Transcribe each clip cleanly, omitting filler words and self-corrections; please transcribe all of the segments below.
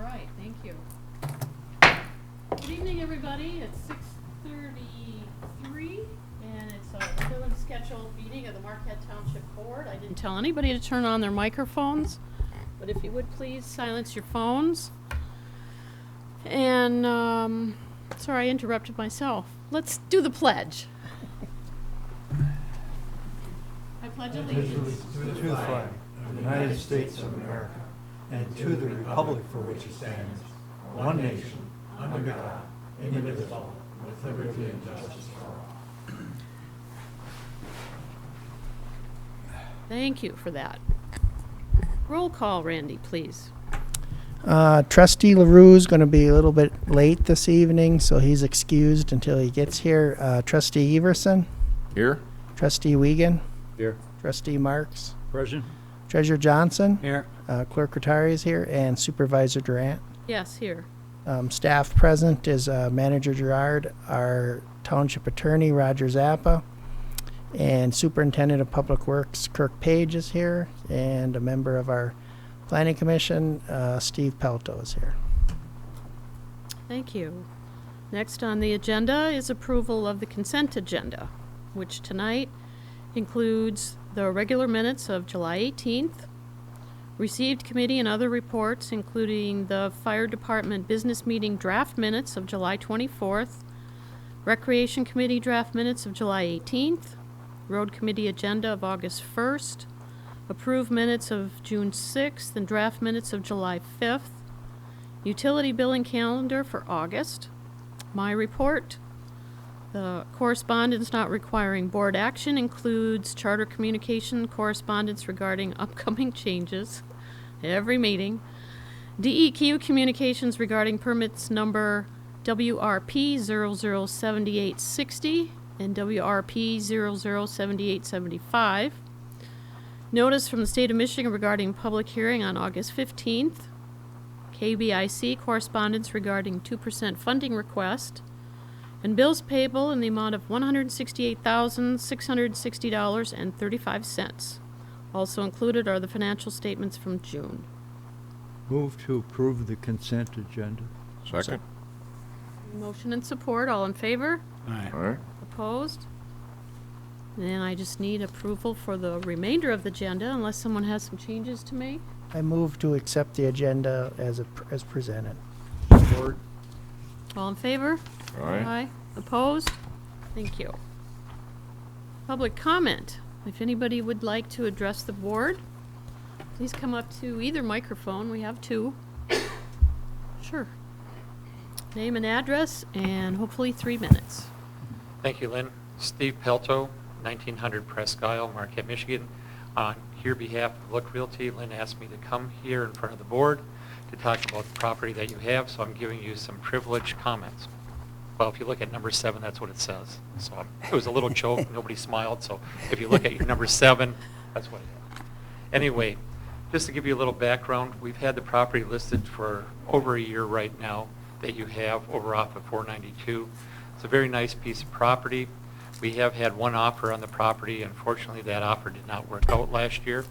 right, thank you. Good evening, everybody. It's 6:33, and it's a regularly scheduled meeting of the Marquette Township Board. I didn't tell anybody to turn on their microphones, but if you would please silence your phones. And, sorry, I interrupted myself. Let's do the pledge. I pledge allegiance To the flag of the United States of America and to the republic for which it stands, one nation, under God, indivisible, with liberty and justice for all. Thank you for that. Roll call, Randy, please. Trustee LaRue is going to be a little bit late this evening, so he's excused until he gets here. Trustee Everson, Here? Trustee Wiegand, Here. Trustee Marks, Present. Treasurer Johnson, Here. Clerk Rattari is here, and Supervisor Durant. Yes, here. Staff present is Manager Gerard, our Township Attorney Roger Zappa, and Superintendent of Public Works Kirk Page is here, and a member of our Planning Commission, Steve Pelto is here. Thank you. Next on the agenda is approval of the consent agenda, which tonight includes the regular minutes of July 18th, received committee and other reports, including the Fire Department Business Meeting draft minutes of July 24th, Recreation Committee draft minutes of July 18th, Road Committee agenda of August 1st, approved minutes of June 6th, and draft minutes of July 5th, utility billing calendar for August, my report. The correspondence not requiring board action includes charter communication correspondence regarding upcoming changes, every meeting, DEQ communications regarding permits number WRP 007860 and WRP 007875, notice from the State of Michigan regarding public hearing on August 15th, KBIC correspondence regarding 2% funding request, and bills payable in the amount of $168,660.35. Also included are the financial statements from June. Move to approve the consent agenda. Second? Motion and support, all in favor? Aye. All right. Opposed? And I just need approval for the remainder of the agenda unless someone has some changes to make. I move to accept the agenda as presented. Support. All in favor? All right. Opposed? Thank you. Public comment. If anybody would like to address the board, please come up to either microphone. We have two. Sure. Name and address, and hopefully 3 minutes. Thank you, Lynn. Steve Pelto, 1900 Presque Isle, Marquette, Michigan. On your behalf of Look Realty, Lynn asked me to come here in front of the board to talk about the property that you have, so I'm giving you some privileged comments. Well, if you look at number 7, that's what it says. So it was a little joke. Nobody smiled. So if you look at your number 7, that's what it is. Anyway, just to give you a little background, we've had the property listed for over a year right now that you have over off of 492. It's a very nice piece of property. We have had one offer on the property. Unfortunately, that offer did not work out last year.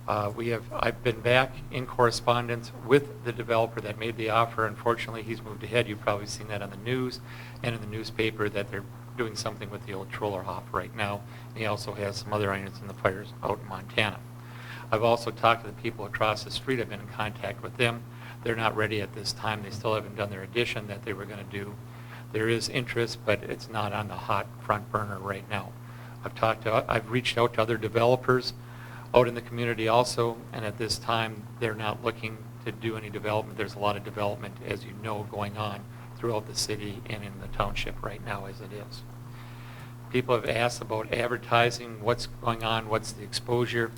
I've been back in correspondence with the developer that made the offer. Unfortunately, he's moved ahead. You've probably seen that on the news and in the newspaper that they're doing something with the old Trollerhof right now. And he also has some other irons in the fires out in Montana. I've also talked to the people across the street. I've been in contact with them. They're not ready at this time. They still haven't done their addition that they were going to do. There is interest, but it's not on the hot front burner right now. I've reached out to other developers out in the community also, and at this time, they're not looking to do any development. There's a lot of development, as you know, going on throughout the city and in the township right now as it is. People have asked about advertising, what's going on, what's the exposure.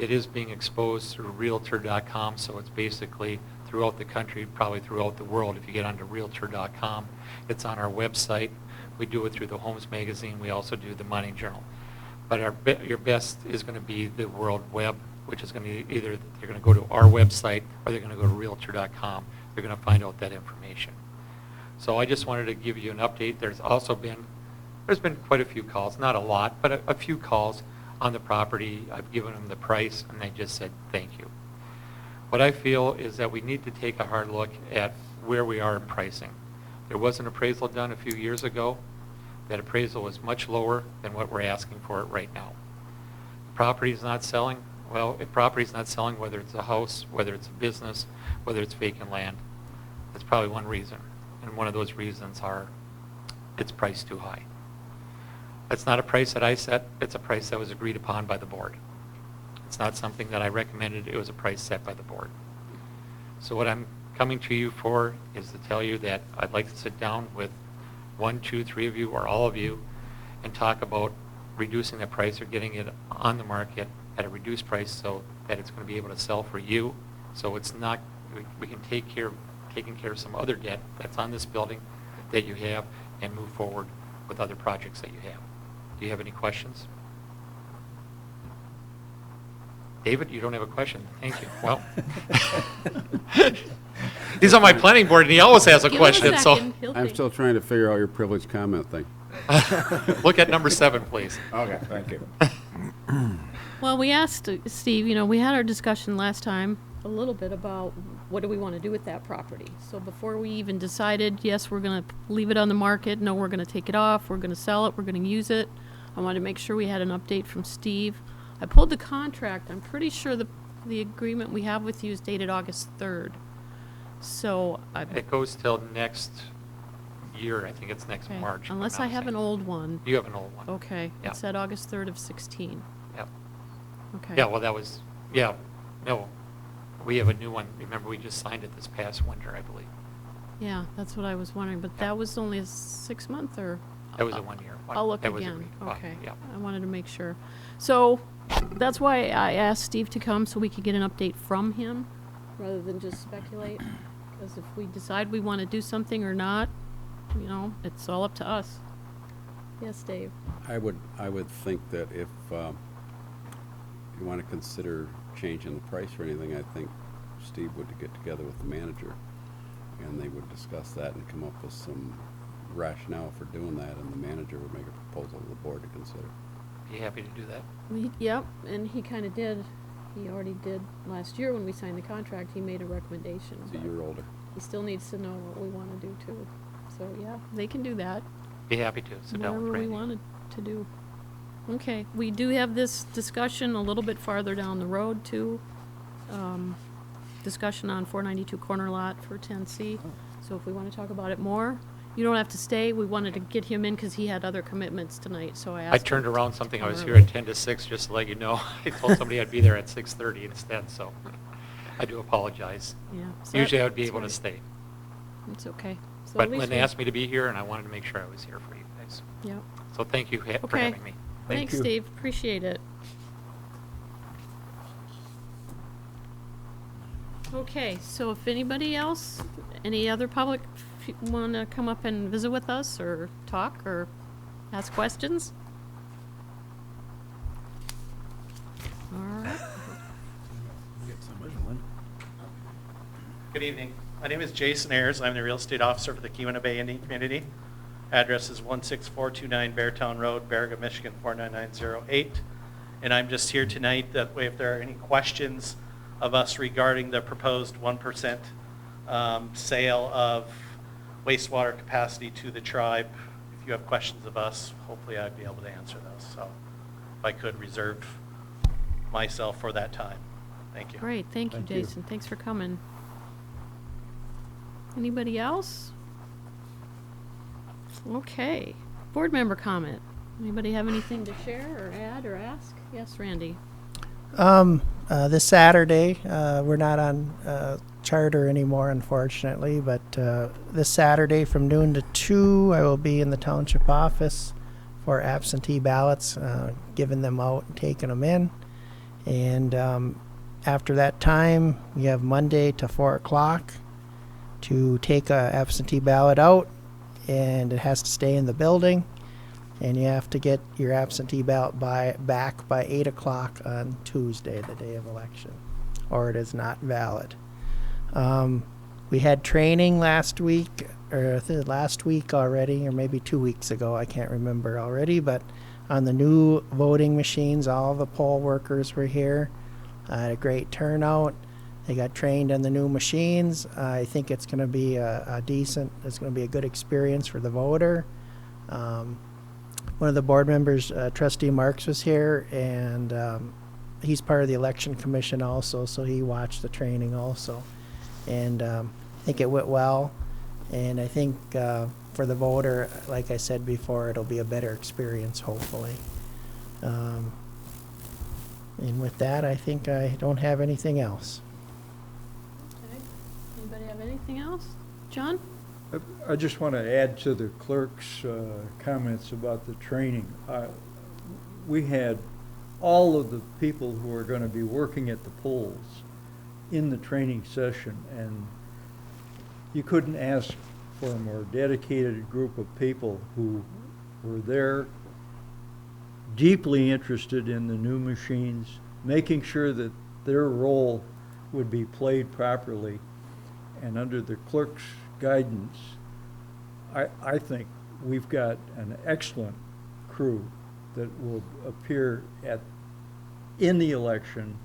It is being exposed through Realtor.com, so it's basically throughout the country, probably throughout the world. If you get onto Realtor.com, it's on our website. We do it through the Homes Magazine. We also do the Money Journal. But your best is going to be the World Web, which is going to be either they're going to go to our website or they're going to go to Realtor.com. They're going to find out that information. So I just wanted to give you an update. There's been quite a few calls, not a lot, but a few calls on the property. I've given them the price, and they just said thank you. What I feel is that we need to take a hard look at where we are in pricing. There was an appraisal done a few years ago. That appraisal was much lower than what we're asking for it right now. Property's not selling. Well, if property's not selling, whether it's a house, whether it's a business, whether it's vacant land, that's probably one reason. And one of those reasons are it's priced too high. That's not a price that I set. It's a price that was agreed upon by the board. It's not something that I recommended. It was a price set by the board. So what I'm coming to you for is to tell you that I'd like to sit down with 1, 2, 3 of you or all of you and talk about reducing the price or getting it on the market at a reduced price so that it's going to be able to sell for you. So it's not, we can taking care of some other debt that's on this building that you have and move forward with other projects that you have. Do you have any questions? David, you don't have a question. Thank you. Well, he's on my planning board and he always has a Give him a question. So second, he'll I'm think. still trying to figure out your privileged comment thing. look at number 7, please. Okay, thank you. Well, we asked Steve, we had our discussion last time a little bit about what do we want to do with that property. So before we even decided, yes, we're going to leave it on the market, no, we're going to take it off, we're going to sell it, we're going to use it, I wanted to make sure we had an update from Steve. I pulled the contract. I'm pretty sure the agreement we have with you is dated August 3rd. So It goes till next year. I think it's next okay. March. if I'm Unless not I have an mistaken. old one. You have an old one. Okay. Yeah. It said August 3rd of 16. Yep. Okay. Yeah, well, that was, yeah, no, we have a new one. Remember, we just signed it this past winter, I believe. Yeah, that's what I was wondering, but Yeah. that was only a 6-month or? That was a 1 year. I'll look That was again. agreed upon. Okay. Yeah. I wanted to make sure. So that's why I asked Steve to come so we could get an update from him rather than just speculate. Because if we decide we want to do something or not, it's all up to us. Yes, Dave. I would think that if you want to consider changing the price or anything, I think Steve would get together with the manager and they would discuss that and come up with some rationale for doing that, and the manager would make a proposal to the board to consider. Be happy to do that. Yep, and he kind of did. He already did last year when we signed the contract. He made a recommendation. He's a but year older. He still needs to know what we want to do too. So yeah, they can do that. Be happy to sit down with Whatever we Randy. wanted to do. Okay, we do have this discussion a little bit farther down the road too. Discussion on 492 corner lot for 10C. So if we want to talk about it more, you don't have to stay. We wanted to get him in because he had other commitments tonight, so I asked I him turned to around something. I come was here early. at 10 to 6, just to let you know. I told somebody I'd be there at 6:30 instead, so I do apologize. Yeah. so Usually I would that's be able to right. stay. It's okay. So But at least Lynn we- asked me to be here, and I wanted to make sure I was here for you guys. Yeah. So thank you for Okay. having me. Thanks, you. Steve. Appreciate it. Okay, so if anybody else, any other public want to come up and visit with us or talk or ask questions? All right. Good evening. My name is Jason Ayers. I'm the real estate officer for the Keweenaw Bay Indian Community. Address is 16429 Beartown Road, Baraga, Michigan 49908. And I'm just here tonight that way if there are any questions of us regarding the proposed 1% sale of wastewater capacity to the tribe. If you have questions of us, hopefully I'd be able to answer those. So if I could reserve myself for that time. Thank you. Great, thank you, Thank you. Jason. Thanks for coming. Anybody else? Okay. Board member comment. Anybody have anything to share or add or ask? Yes, Randy. This Saturday, we're not on charter anymore, unfortunately, but this Saturday from noon to 2, I will be in the township office for absentee ballots, giving them out and taking them in. And after that time, we have Monday to 4 o'clock to take a absentee ballot out, and it has to stay in the building. And you have to get your absentee ballot back by 8 o'clock on Tuesday, the day of election, or it is not valid. We had training last week, or last week already, or maybe 2 weeks ago, I can't remember already, but on the new voting machines, all the poll workers were here. I had a great turnout. They got trained on the new machines. I think it's going to be it's going to be a good experience for the voter. One of the board members, Trustee Marks, was here, and he's part of the election commission also, so he watched the training also. And I think it went well, and I think for the voter, like I said before, it'll be a better experience, hopefully. And with that, I think I don't have anything else. Okay. Anybody have anything else? John? I just want to add to the clerk's comments about the training. We had all of the people who are going to be working at the polls in the training session, and you couldn't ask for a more dedicated group of people who were there, deeply interested in the new machines, making sure that their role would be played properly. And under the clerk's guidance, I think we've got an excellent crew that will appear in the election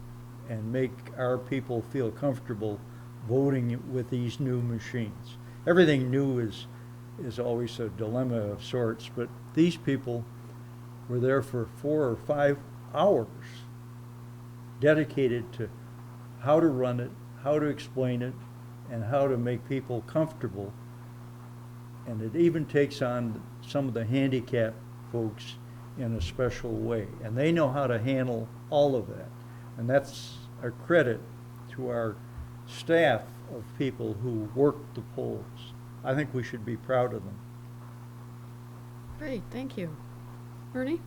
and make our people feel comfortable voting with these new machines. Everything new is always a dilemma of sorts, but these people were there for 4 or 5 hours dedicated to how to run it, how to explain it, and how to make people comfortable. And it even takes on some of the handicapped folks in a special way. And they know how to handle all of that. And that's a credit to our staff of people who work the polls. I think we should be proud of them. Great, thank you. Ernie?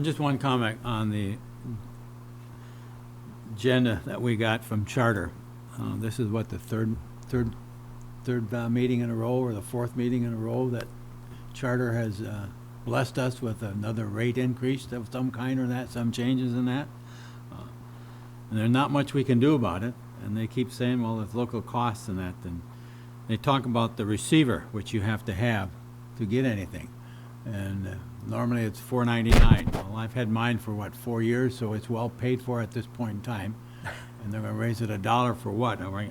Just one comment on the agenda that we got from Charter. This is what, the third meeting in a row, or the fourth meeting in a row that Charter has blessed us with another rate increase of some kind, or that, some changes in that. And there's not much we can do about it. And they keep saying, well, there's local costs and that. And they talk about the receiver, which you have to get anything. And normally it's $4.99. Well, I've had mine for, 4 years, so it's well paid for at this point in time. And they're going to raise it $1 for what? Am I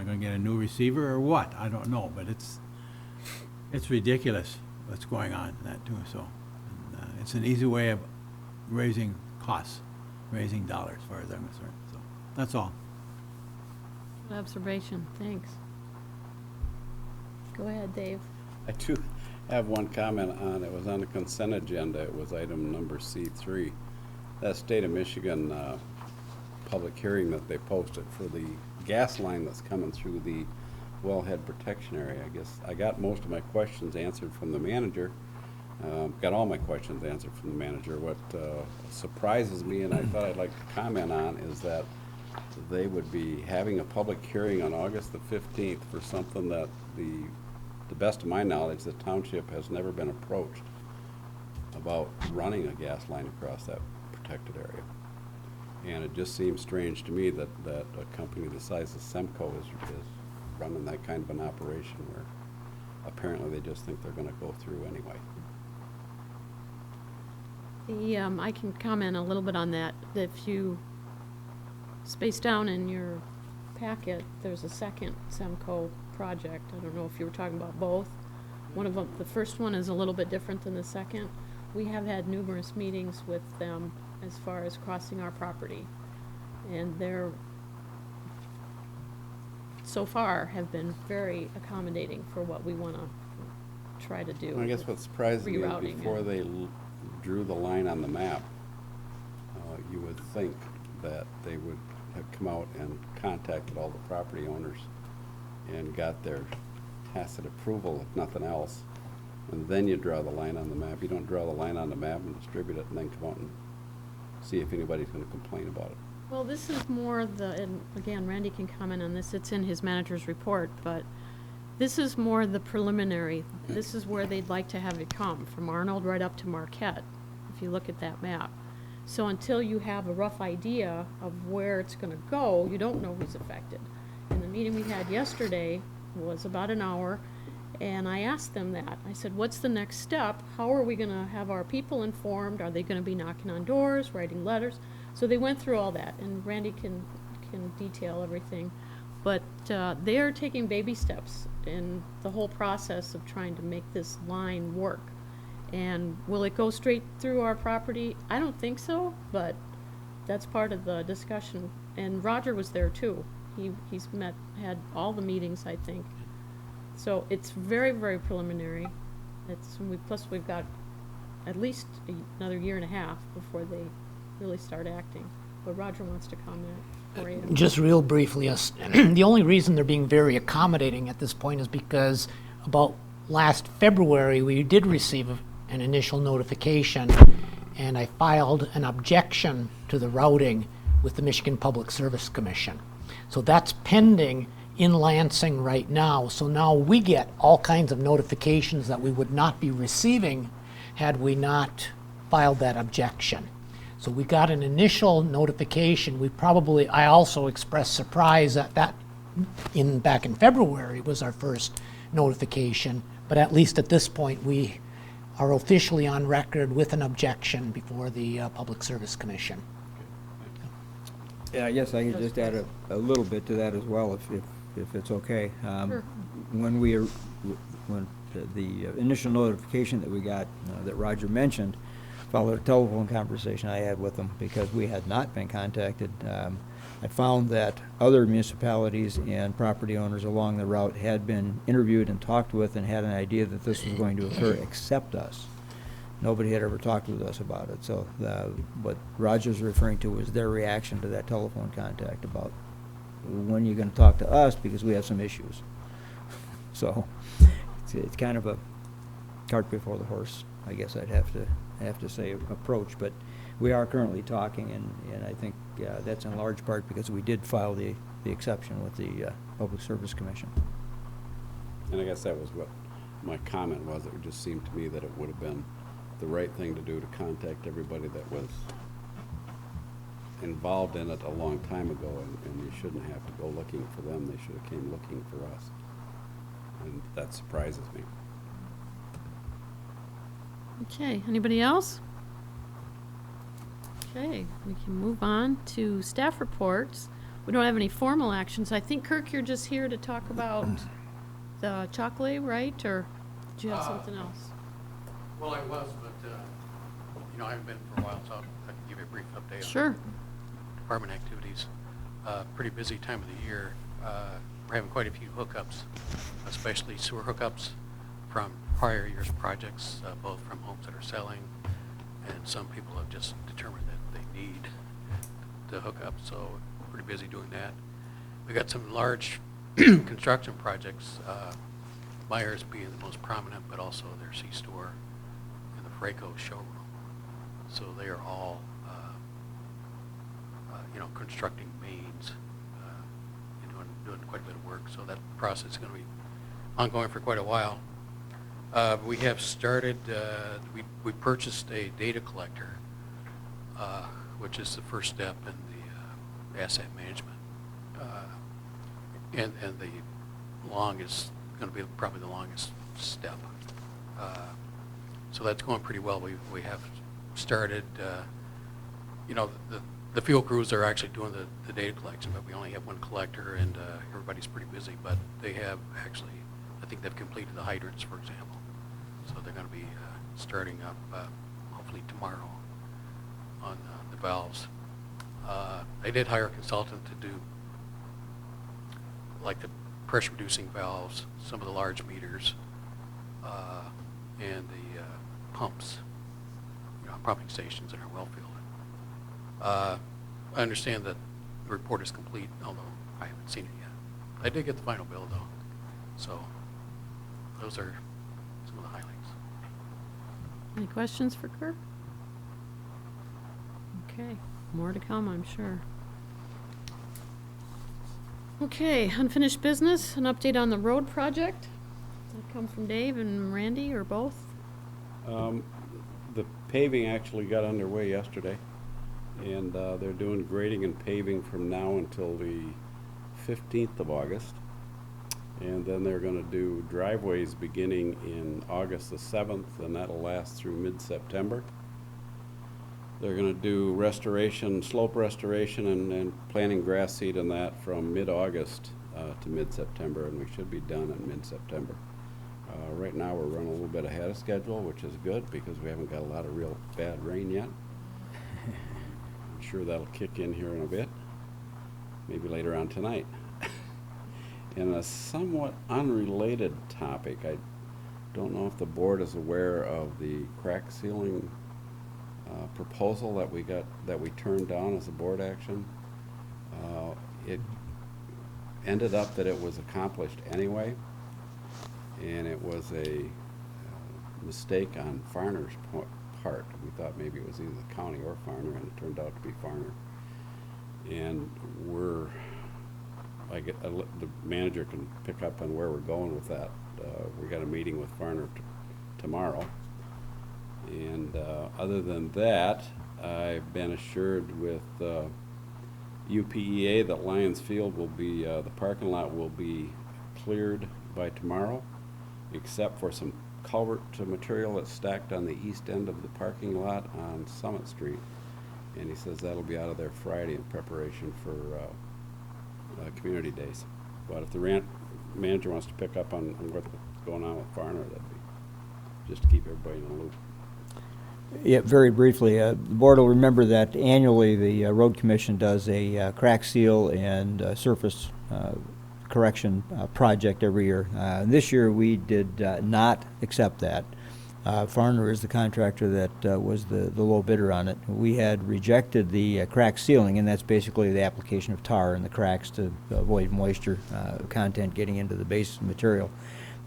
going to get a new receiver or what? I don't know, but it's ridiculous what's going on in that too. So it's an easy way of raising costs, raising dollars, as far as I'm concerned. So that's all. Good observation, thanks. Go ahead, Dave. I do have one comment on, it was on the consent agenda, it was item number C3. That state of Michigan public hearing that they posted for the gas line that's coming through the wellhead protection area. I guess I got most of my questions answered from the manager. Got all my questions answered from the manager. What surprises me, and I thought I'd like to comment on, is that they would be having a public hearing on August the 15th for something that the best of my knowledge, the township has never been approached about running a gas line across that protected area. And it just seems strange to me that a company the size of Semco is running that kind of an operation where apparently they just think they're going to go through anyway. I can comment a little bit on that. If you space down in your packet, there's a second Semco project. I don't know if you were talking about both. One of them, the first one is a little bit different than the second. We have had numerous meetings with them as far as crossing our property. And they're, so far, have been very accommodating for what we want to try to do. I guess what surprised me is rerouting before it. they drew the line on the map, you would think that they would have come out and contacted all the property owners and got their tacit approval, if nothing else, and then you draw the line on the map. You don't draw the line on the map and distribute it and then come out and see if anybody's going to complain about it. Well, this is more and again, Randy can comment on this, it's in his manager's report, but this is more the preliminary. This is where they'd like to have it come, from Arnold right up to Marquette, if you look at that map. So until you have a rough idea of where it's going to go, you don't know who's affected. And the meeting we had yesterday was about an hour, and I asked them that. I said, what's the next step? How are we going to have our people informed? Are they going to be knocking on doors, writing letters? So they went through all that, and Randy can can detail everything. But they are taking baby steps in the whole process of trying to make this line work. And will it go straight through our property? I don't think so, but that's part of the discussion. And Roger was there too. He's had all the meetings, I think. So it's very, very preliminary. Plus we've got at least another year and a half before they really start acting. But Roger wants to comment for you. Just real briefly, yes. The only reason they're being very accommodating at this point is because about last February, we did receive an initial notification, and I filed an objection to the routing with the Michigan Public Service Commission. So that's pending in Lansing right now. So now we get all kinds of notifications that we would not be receiving had we not filed that objection. So we got an initial notification. I also expressed surprise that back in February was our first notification, but at least at this point we are officially on record with an objection before the Public Service Commission. Yeah, I guess I could just add a little bit to that as well, if it's okay. Sure. When the initial notification that we got, that Roger mentioned, followed a telephone conversation I had with them because we had not been contacted. I found that other municipalities and property owners along the route had been interviewed and talked with and had an idea that this was going to occur except us. Nobody had ever talked with us about it. So what Roger's referring to was their reaction to that telephone contact about when you're going to talk to us because we have some issues. So it's kind of a cart before the horse, I guess I'd have to say, approach. But we are currently talking, and I think that's in large part because we did file the exception with the Public Service Commission. And I guess that was what my comment was. It just seemed to me that it would have been the right thing to do to contact everybody that was involved in it a long time ago, and you shouldn't have to go looking for them. They should have came looking for us. And that surprises me. Okay, anybody else? Okay, we can move on to staff reports. We don't have any formal actions. I think, Kirk, you're just here to talk about the chocolate, right? Or did you have something else? Well, I was, but, I haven't been for a while, so I can give you a brief update Sure. on department activities. Pretty busy time of the year. We're having quite a few hookups, especially sewer hookups from prior year's projects, both from homes that are selling, and some people have just determined that they need the hookup, so pretty busy doing that. We got some large construction projects, Myers being the most prominent, but also their C-store and the Fraco showroom. So they are all, constructing mains, and doing quite a bit of work. So that process is going to be ongoing for quite a while. We have started, we purchased a data collector, which is the first step in the asset management. And the longest, going to be probably the longest step. So that's going pretty well. We have started, the field crews are actually doing the data collection, but we only have one collector, and everybody's pretty busy. But they have actually, I think they've completed the hydrants, for example. So they're going to be starting up hopefully tomorrow on the valves. They did hire a consultant to do like the pressure reducing valves, some of the large meters, and the pumps, pumping stations in our well field. I understand that the report is complete, although I haven't seen it yet. I did get the final bill though, so those are some of the highlights. Any questions for Kirk? Okay, more to come, I'm sure. Okay, unfinished business, an update on the road project. Does that come from Dave and Randy, or both? The paving actually got underway yesterday, and they're doing grading and paving from now until the 15th of August. And then they're going to do driveways beginning in August the 7th, and that'll last through mid-September. They're gonna do restoration, slope restoration and planting grass seed and that from mid-August to mid-September, and we should be done in mid-September. Right now, we're running a little bit ahead of schedule, which is good because we haven't got a lot of real bad rain yet. I'm sure that'll kick in here in a bit, maybe later on tonight. In a somewhat unrelated topic, I don't know if the board is aware of the crack sealing proposal that we turned down as a board action. It ended up that it was accomplished anyway, and it was a mistake on Farner's part. We thought maybe it was either the county or Farner, and it turned out to be Farner. And the manager can pick up on where we're going with that. We got a meeting with Farner tomorrow. And other than that, I've been assured with UPEA that Lions Field will be, the parking lot will be cleared by tomorrow, except for some culvert material that's stacked on the east end of the parking lot on Summit Street. And he says that'll be out of there Friday in preparation for community days. But if the manager wants to pick up on what's going on with Farner, that'd be just to keep everybody in the loop. Yeah, very briefly, the board will remember that annually the road commission does a crack seal and surface correction project every year. This year we did not accept that. Farner is the contractor that was the low bidder on it. We had rejected the crack sealing, and that's basically the application of tar in the cracks to avoid moisture content getting into the base material.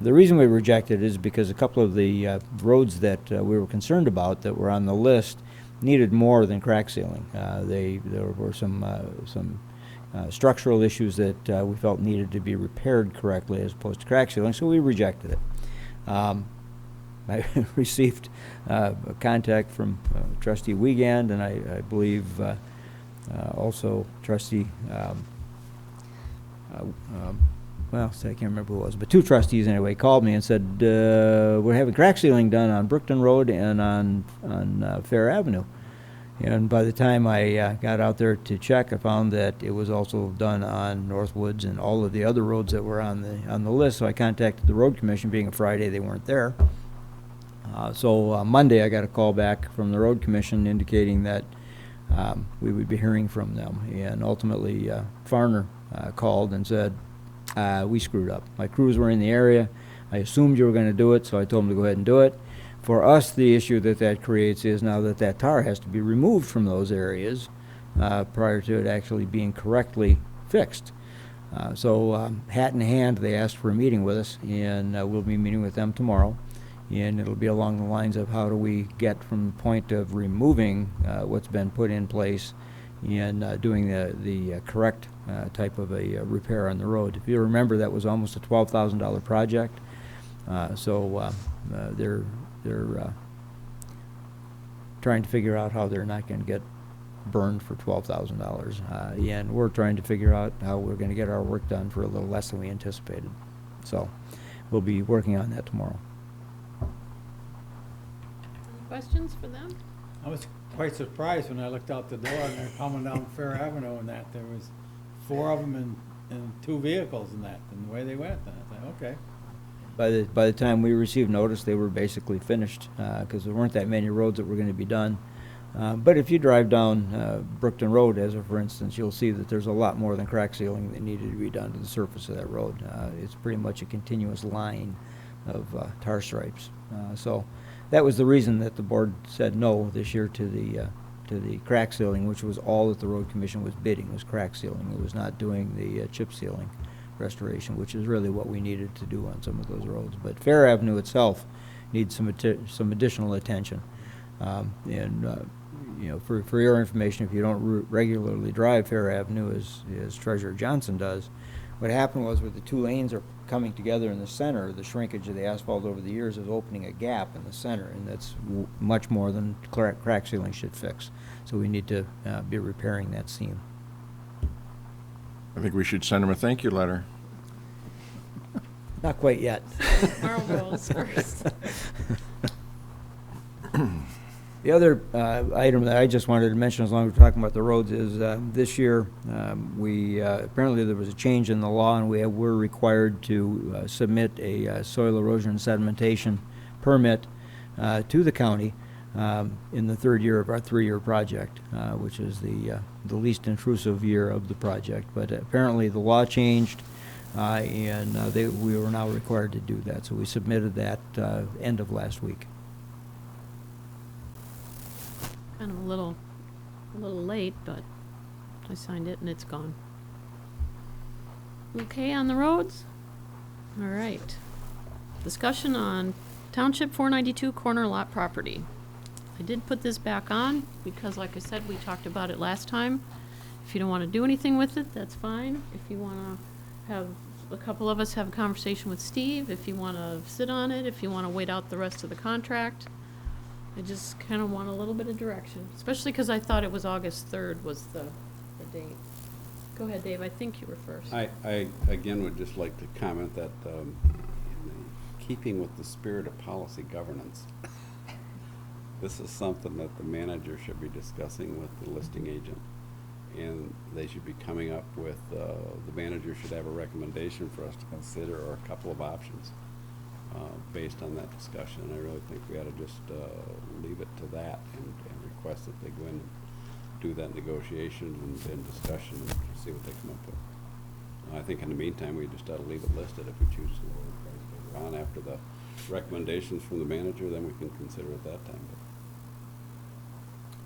The reason we rejected it is because a couple of the roads that we were concerned about that were on the list needed more than crack sealing. There were some structural issues that we felt needed to be repaired correctly as opposed to crack sealing, so we rejected it. I received a contact from Trustee Wiegand, and I believe also Trustee well, I can't remember who it was, but two trustees anyway called me and said, we're having crack sealing done on Brookton Road and on Fair Avenue. And by the time I got out there to check, I found that it was also done on Northwoods and all of the other roads that were on the list. So I contacted the road commission. Being a Friday, they weren't there. So Monday, I got a call back from the road commission indicating that we would be hearing from them. And ultimately, Farner called and said, we screwed up. My crews were in the area. I assumed you were going to do it, so I told them to go ahead and do it. For us, the issue that creates is now that tar has to be removed from those areas prior to it actually being correctly fixed. So hat in hand, they asked for a meeting with us, and we'll be meeting with them tomorrow. And it'll be along the lines of how do we get from the point of removing what's been put in place and doing the correct type of a repair on the road. If you remember, that was almost a $12,000 project. So they're trying to figure out how they're not going to get burned for $12,000. And we're trying to figure out how we're going to get our work done for a little less than we anticipated. So we'll be working on that tomorrow. Questions for them? I was quite surprised when I looked out the door and they're coming down Fair Avenue and that there was 4 of them and 2 vehicles and that, and the way they went. And I thought, okay. By the time we received notice, they were basically finished because there weren't that many roads that were going to be done. But if you drive down Brookton Road, as for instance, you'll see that there's a lot more than crack sealing that needed to be done to the surface of that road. It's pretty much a continuous line of tar stripes. So that was the reason that the board said no this year to the crack sealing, which was all that the road commission was bidding, was crack sealing. It was not doing the chip sealing restoration, which is really what we needed to do on some of those roads. But Fair Avenue itself needs some additional attention. You know, for your information, if you don't regularly drive Fair Avenue as Treasurer Johnson does, what happened was where the 2 lanes are coming together in the center, the shrinkage of the asphalt over the years is opening a gap in the center, and that's much more than crack sealing should fix. So we need to be repairing that seam. I think we should send him a thank you letter. Not quite yet. Tomorrow rolls first. The other item that I just wanted to mention, as long as we're talking about the roads, is this year, we, apparently there was a change in the law, and we're required to submit a soil erosion and sedimentation permit to the county in the third year of our three-year project, which is the least intrusive year of the project. But apparently the law changed, and we were now required to do that. So we submitted that end of last week. Kind of a little late, but I signed it and it's gone. Okay, on the roads? All right. Discussion on Township 492 corner lot property. I did put this back on because, like I said, we talked about it last time. If you don't want to do anything with it, that's fine. If you want to have a couple of us have a conversation with Steve, if you want to sit on it, if you want to wait out the rest of the contract, I just kind of want a little bit of direction, especially because I thought it was August 3rd was the date. Go ahead, Dave. I think you were first. I again would just like to comment that in keeping with the spirit of policy governance, this is something that the manager should be discussing with the listing agent. And they should be coming up with, the manager should have a recommendation for us to consider or a couple of options based on that discussion. And I really think we ought to just leave it to that and request that they go in and do that negotiation and discussion and see what they come up with. I think in the meantime, we just ought to leave it listed. If we choose to lower the price later on after the recommendations from the manager, then we can consider it that time.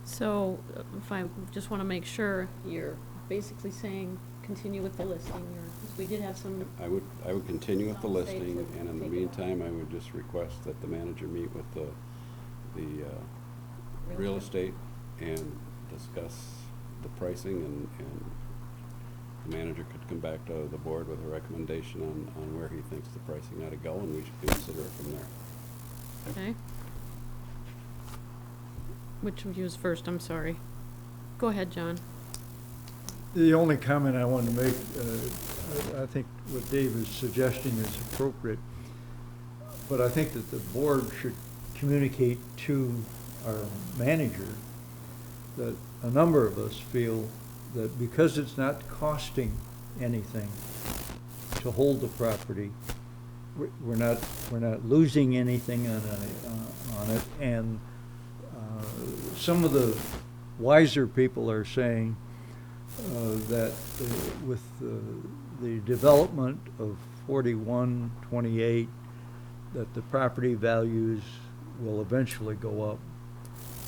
So if I just want to make sure, you're basically saying continue with the listing, or, 'cause we did have some. I would continue with the Some say listing, to and in the take it off. meantime, I would just request that the manager meet with the real estate and discuss the pricing, and the manager could come back to the board with a recommendation on where he thinks the pricing ought to go, and we should consider it from there. Okay. Which of you is first? I'm sorry. Go ahead, John. The only comment I wanted to make, I think what Dave is suggesting is appropriate, but I think that the board should communicate to our manager that a number of us feel that because it's not costing anything to hold the property, we're not losing anything on it, and some of the wiser people are saying that with the development of 4128, that the property values will eventually go up.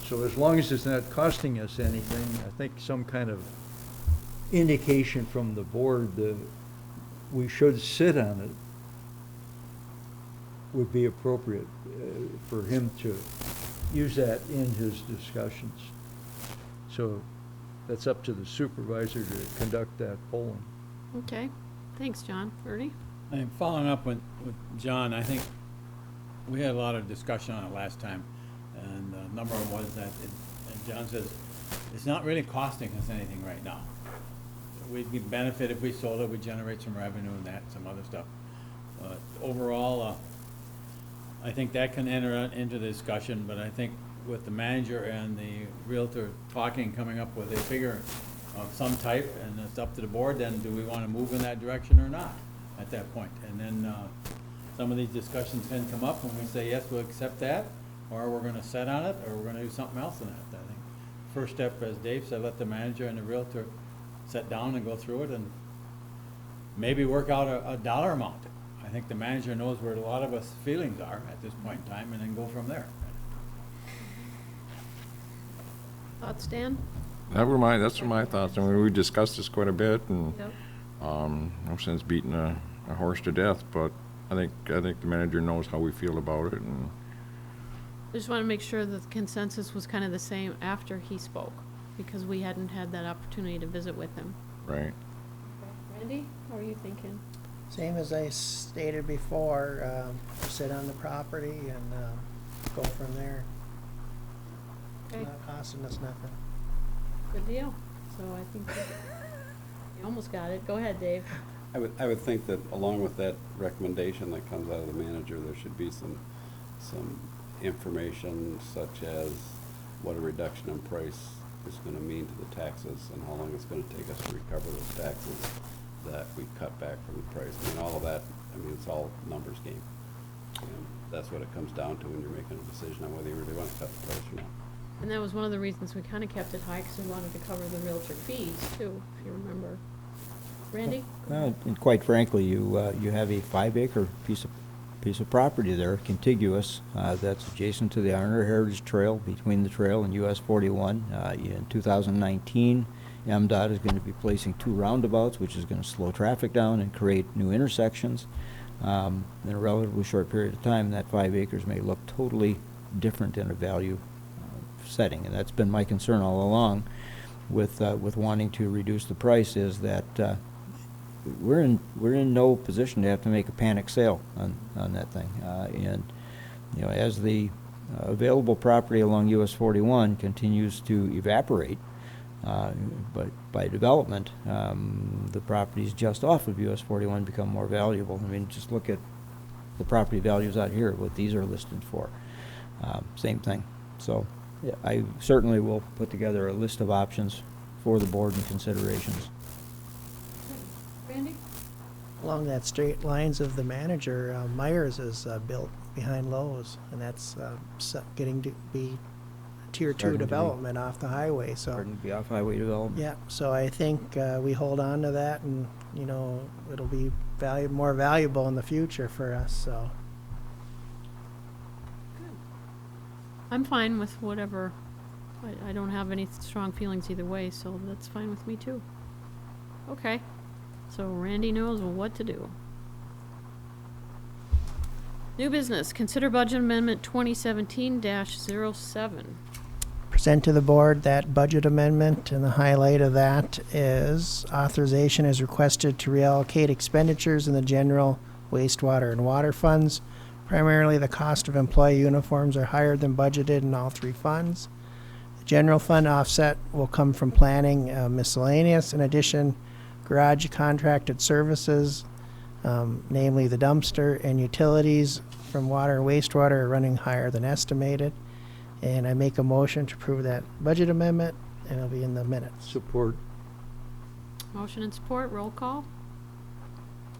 So as long as it's not costing us anything, I think some kind of indication from the board that we should sit on it would be appropriate for him to use that in his discussions. So that's up to the supervisor to conduct that polling. Okay. Thanks, John. Ernie? And following up with John, I think we had a lot of discussion on it last time, and the number was that, and John says, it's not really costing us anything right now. We'd benefit if we sold it, we'd generate some revenue and that, some other stuff. Overall, I think that can enter into the discussion, but I think with the manager and the realtor talking, coming up with a figure of some type, and it's up to the board, then do we want to move in that direction or not at that point? And then some of these discussions can come up when we say, yes, we'll accept that, or we're going to set on it, or we're going to do something else in that. I think first step, as Dave said, let the manager and the realtor sit down and go through it and maybe work out a dollar amount. I think the manager knows where a lot of us feelings are at this point in time, and then go from there. Thoughts, Dan? That's my thoughts. I mean, we discussed this quite a bit, and Yep. no sense beating a horse to death, but I think the manager knows how we feel about it, and I just want to make sure that the consensus was kind of the same after he spoke, because we hadn't had that opportunity to visit with him. right. Randy, how are you thinking? Same as I stated before, sit on the property and go from there. Okay, Not costing us nothing. good deal. So I think that you almost got it. Go ahead, Dave. I would think that along with that recommendation that comes out of the manager, there should be some information such as what a reduction in price is gonna mean to the taxes and how long it's gonna take us to recover those taxes that we cut back from the price. I mean, all of that, I mean, it's all numbers game. And that's what it comes down to when you're making a decision on whether you really wanna cut the price or not. And that was one of the reasons we kind of kept it high, because we wanted to cover the realtor fees too, if you remember. Randy? And quite frankly, you have a 5-acre piece of property there, contiguous, that's adjacent to the Honor Heritage Trail, between the trail and US 41. In 2019, MDOT is going to be placing 2 roundabouts, which is going to slow traffic down and create new intersections. In a relatively short period of time, that 5 acres may look totally different in a value setting, and that's been my concern all along with wanting to reduce the price, is that we're in no position to have to make a panic sale on that thing, and you know, as the available property along US 41 continues to evaporate, but by development, the properties just off of US 41 become more valuable. I mean, just look at the property values out here, what these are listed for. Same thing. So yeah, I certainly will put together a list of options for the board and considerations. Randy? Along that straight lines of the manager, Myers is built behind Lowe's, and that's getting to be tier 2 Starting to be. development off the highway. So Starting to be off-highway development. yeah, so I think we hold on to that, and you know, it'll be more valuable in the future for us. So I'm fine with whatever. I don't have any strong feelings either way, so that's fine with me too. Okay, so Randy knows what to do. New business, consider budget amendment 2017-07. present to the board that budget amendment, and the highlight of that is authorization is requested to reallocate expenditures in the general wastewater and water funds. Primarily, the cost of employee uniforms are higher than budgeted in all 3 funds. The general fund offset will come from planning miscellaneous. In addition, garage contracted services, namely the dumpster, and utilities from water and wastewater are running higher than estimated. And I make a motion to approve that budget amendment, and it'll be in the minutes. Support. Motion and support, roll call.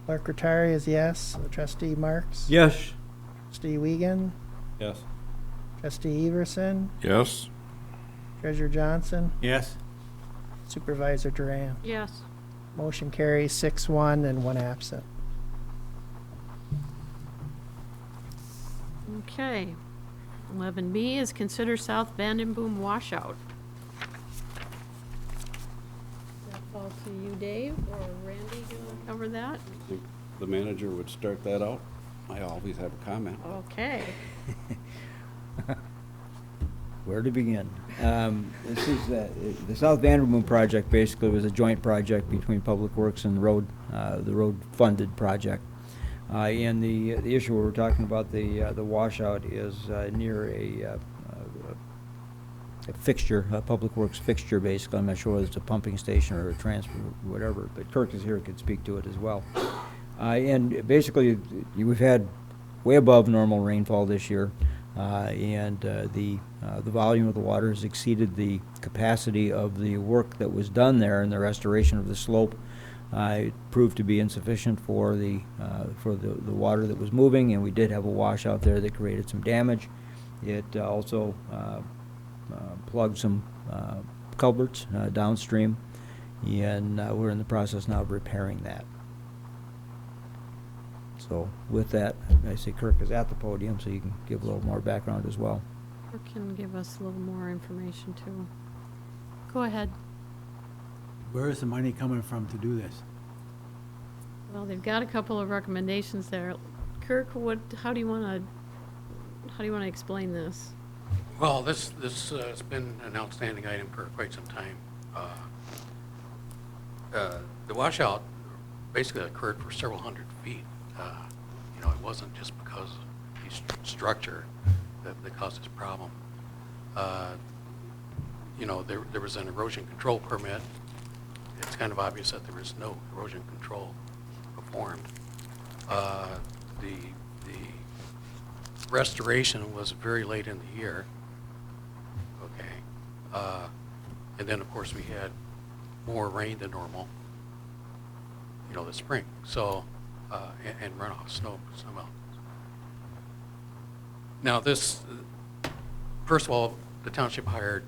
Clerk Rattari is yes. Trustee Marks? Yes. Trustee Wiegand? Yes. Trustee Everson? Yes? Treasurer Johnson? Yes? Supervisor Duran? Yes. Motion carries 6-1 and 1 absent. Okay. 11B is consider South Vandenboom washout. Does that fall to you, Dave, or Randy, do you want to cover that? I think the manager would start that out. I always have a comment. Okay. Where to begin? This is the South Vanderboom project. Basically, was a joint project between Public Works and the road-funded project. And the issue we're talking about, the washout, is near a fixture, a Public Works fixture. Basically, I'm not sure whether it's a pumping station or a transfer, whatever. But Kirk is here; could speak to it as well. And basically, we've had way above normal rainfall this year, and the volume of the water has exceeded the capacity of the work that was done there, and the restoration of the slope it proved to be insufficient for the water that was moving, and we did have a washout there that created some damage. It also plugged some culverts downstream, and we're in the process now of repairing that. So with that, I see Kirk is at the podium, so you can give a little more background as well. Or can give us a little more information too. Go ahead. Where is the money coming from to do this? Well, they've got a couple of recommendations there. Kirk, how do you want to explain this? Well, this has been an outstanding item for quite some time. The washout basically occurred for several hundred feet. You know, it wasn't just because of the structure that caused this problem. You know, there was an erosion control permit. It's kind of obvious that there was no erosion control performed. The restoration was very late in the year. Okay. And then, of course, we had more rain than normal, you know, this spring. So, and runoff, snow, somehow. Now this, first of all, the township hired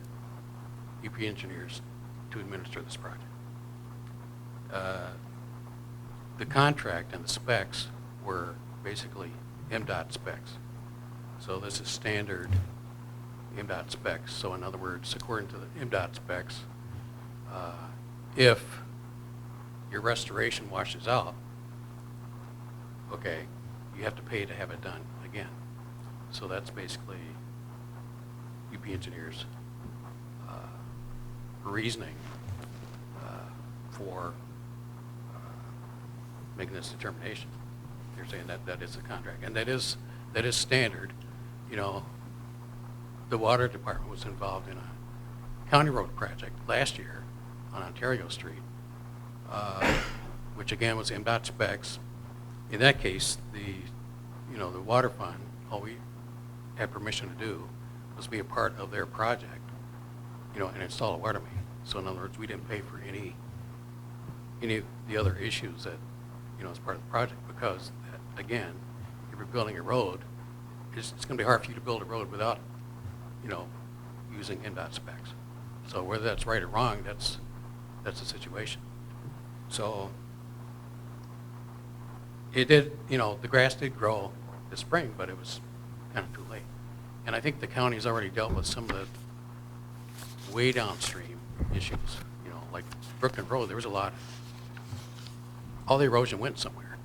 UP engineers to administer this project. The contract and the specs were basically MDOT specs. So this is standard MDOT specs. So in other words, according to the MDOT specs, if your restoration washes out, okay, you have to pay to have it done again. So that's basically UP engineers' reasoning for making this determination. They're saying that that is the contract, and that is standard. You know, the water department was involved in a county road project last year on Ontario Street, which again was MDOT specs. In that case, the water fund, all we had permission to do was be a part of their project, you know, and install a water main. So in other words, we didn't pay for any of the other issues that, you know, as part of the project, because again, if you're building a road, it's going to be hard for you to build a road without, you know, using MDOT specs. So whether that's right or wrong, that's the situation. So it did, you know, the grass did grow this spring, but it was kind of too late. And I think the county's already dealt with some of the way downstream issues. You know, like Brooklyn Road, there was a lot. All the erosion went somewhere.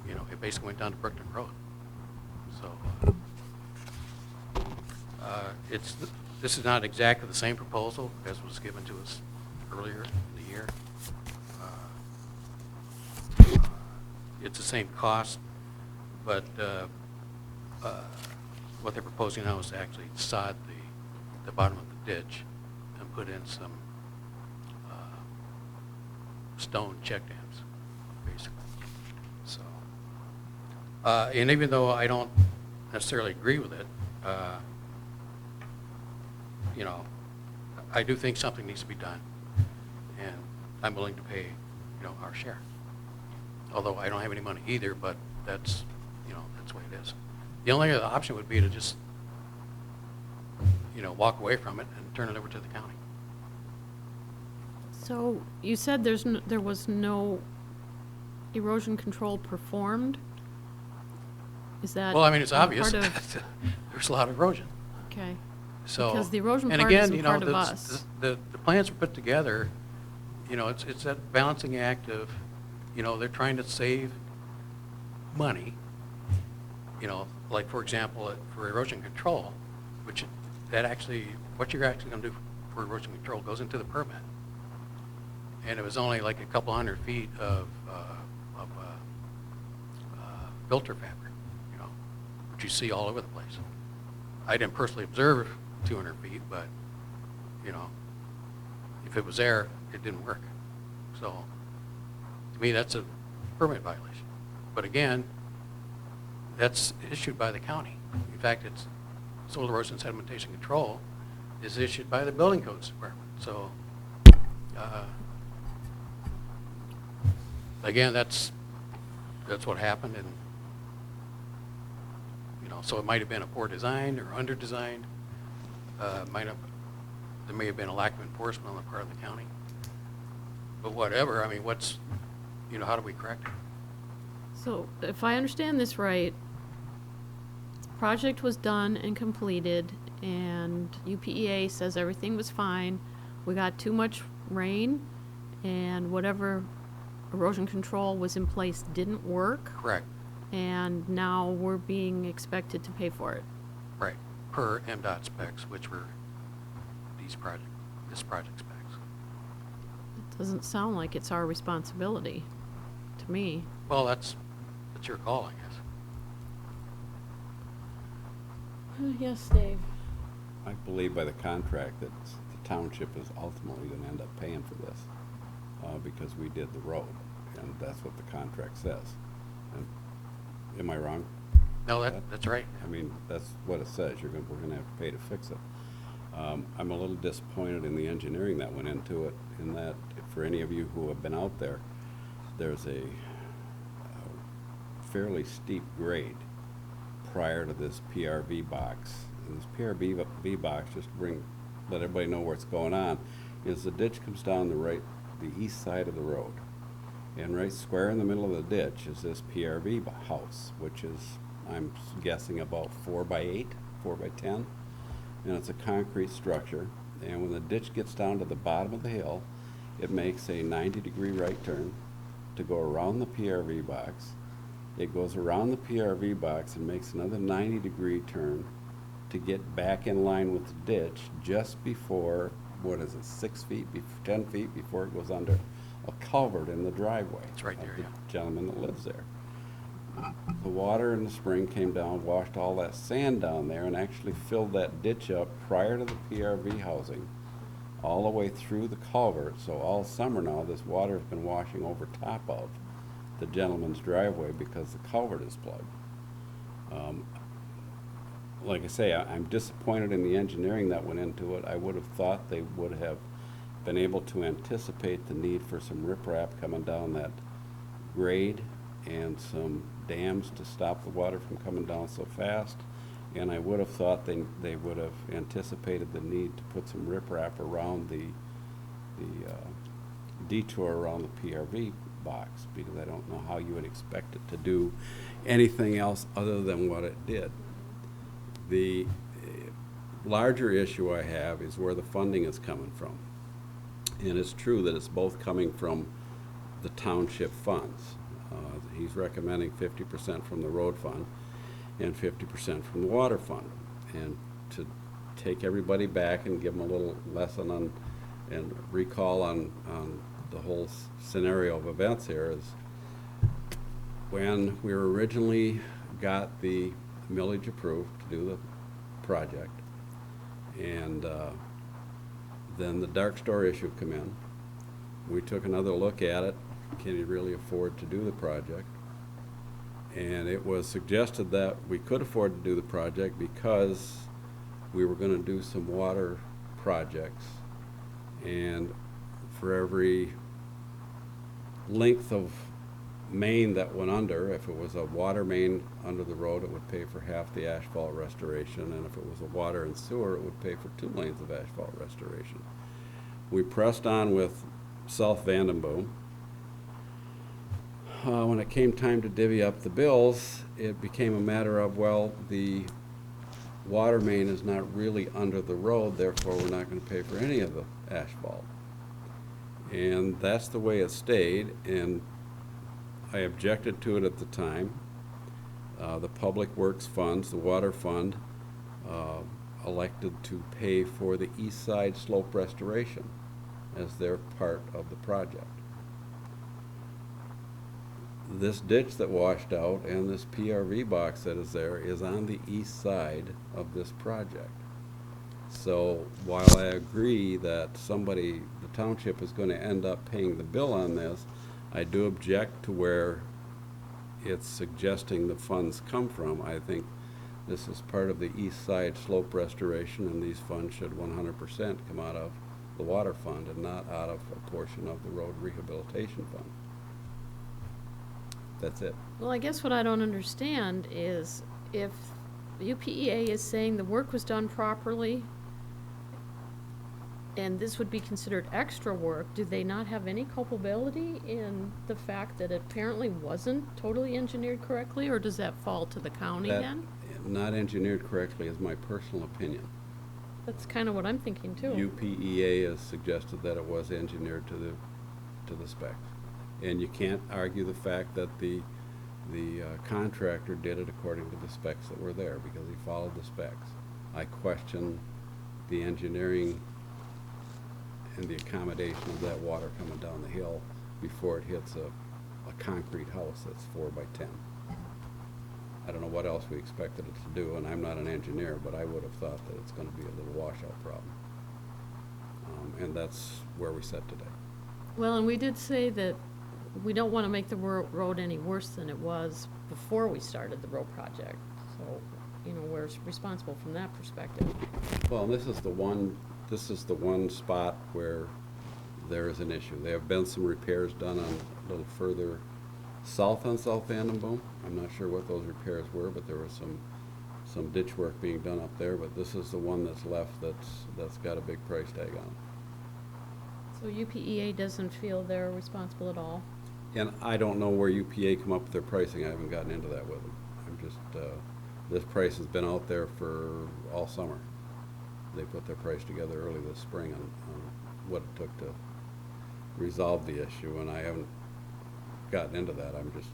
You know, it basically went down to Brooklyn Road. So this is not exactly the same proposal as was given to us earlier in the year. It's the same cost, but what they're proposing now is to actually sod the bottom of the ditch and put in some stone check dams, basically. So, and even though I don't necessarily agree with it, you know, I do think something needs to be done, and I'm willing to pay, you know, our share. Although I don't have any money either, but that's, you know, that's the way it is. The only other option would be to just, you know, walk away from it and turn it over to the county. So you said there was no erosion control performed? Is that? Well, I mean, it's part obvious. of- There's a lot of erosion. Okay. So, Because the erosion and part again, isn't you know, part of us. the plans were put together, you know, it's that balancing act of, you know, they're trying to save money, you know, like for example, for erosion control, which that actually, what you're actually going to do for erosion control goes into the permit. And it was only like a couple hundred feet of filter fabric, you know, which you see all over the place. I didn't personally observe 200 feet, but, you know, if it was there, it didn't work. So, to me, that's a permit violation. But again, that's issued by the county. In fact, it's soil erosion sedimentation control is issued by the building codes department. So, again, that's what happened, and you know, so it might have been a poor design or under-designed. There may have been a lack of enforcement on the part of the county. But whatever, I mean, you know, how do we correct it? So if I understand this right, the project was done and completed, and UPEA says everything was fine. We got too much rain, and whatever erosion control was in place didn't work, Correct. and now we're being expected to pay for it. Right. Per MDOT specs, which were this project specs. It doesn't sound like it's our responsibility to me. Well, that's your call, I guess. Yes, Dave. I believe by the contract that the township is ultimately going to end up paying for this because we did the road, and that's what the contract says. And, am I wrong? No, that's right. I mean, that's what it says. We're going to have to pay to fix it. I'm a little disappointed in the engineering that went into it, in that, for any of you who have been out there, there's a fairly steep grade prior to this PRV box. And this PRV box, just to let everybody know what's going on, is the ditch comes down the east side of the road. And right square in the middle of the ditch is this PRV house, which is, I'm guessing, about 4 by 8, 4 by 10. And it's a concrete structure. And when the ditch gets down to the bottom of the hill, it makes a 90-degree right turn to go around the PRV box. It goes around the PRV box and makes another 90-degree turn to get back in line with the ditch just before, 6 feet, 10 feet before it goes under a culvert in the driveway. It's right there, of the yeah. gentleman that lives there. The water in the spring came down, washed all that sand down there, and actually filled that ditch up prior to the PRV housing, all the way through the culvert. So all summer now, this water has been washing over top of the gentleman's driveway because the culvert is plugged. Like I say, I'm disappointed in the engineering that went into it. I would have thought they would have been able to anticipate the need for some riprap coming down that grade and some dams to stop the water from coming down so fast. And I would have thought they would have anticipated the need to put some riprap around the detour around the PRV box, because I don't know how you would expect it to do anything else other than what it did. The larger issue I have is where the funding is coming from. And it's true that it's both coming from the township funds. He's recommending 50% from the road fund and 50% from the water fund. And to take everybody back and give them a little lesson on and recall on the whole scenario of events here is, when we originally got the millage approved to do the project, and then the dark store issue come in, we took another look at it. Can you really afford to do the project? And it was suggested that we could afford to do the project because we were going to do some water projects, and for every length of main that went under, if it was a water main under the road, it would pay for half the asphalt restoration, and if it was a water and sewer, it would pay for 2 lanes of asphalt restoration. We pressed on with South Vandenboom. When it came time to divvy up the bills, it became a matter of, well, the water main is not really under the road, therefore we're not going to pay for any of the asphalt. And that's the way it stayed, and I objected to it at the time. The Public Works funds, the water fund, elected to pay for the east side slope restoration as their part of the project. This ditch that washed out and this PRV box that is there is on the east side of this project. So while I agree that the township is going to end up paying the bill on this, I do object to where it's suggesting the funds come from. I think this is part of the east side slope restoration, and these funds should 100% come out of the water fund and not out of a portion of the road rehabilitation fund. That's it. Well, I guess what I don't understand is, if UPEA is saying the work was done properly and this would be considered extra work, do they not have any culpability in the fact that it apparently wasn't totally engineered correctly, or does that fall to the county That then? not engineered correctly is my personal opinion. That's kind of what I'm thinking too. UPEA has suggested that it was engineered to the specs. And you can't argue the fact that the contractor did it according to the specs that were there, because he followed the specs. I question the engineering and the accommodation of that water coming down the hill before it hits a concrete house that's 4 by 10. I don't know what else we expected it to do, and I'm not an engineer, but I would have thought that it's going to be a little washout problem. And that's where we sit today. Well, and we did say that we don't want to make the road any worse than it was before we started the road project. So we're responsible from that perspective. Well, this is the one spot where there is an issue. There have been some repairs done on a little further south on South Vandenboom. I'm not sure what those repairs were, but there was some ditch work being done up there, but this is the one that's left that's got a big price tag on it. So UPEA doesn't feel they're responsible at all? And I don't know where UPA come up with their pricing. I haven't gotten into that with them. I'm just, this price has been out there for all summer. They put their price together early this spring on what it took to resolve the issue, and I haven't gotten into that. I'm just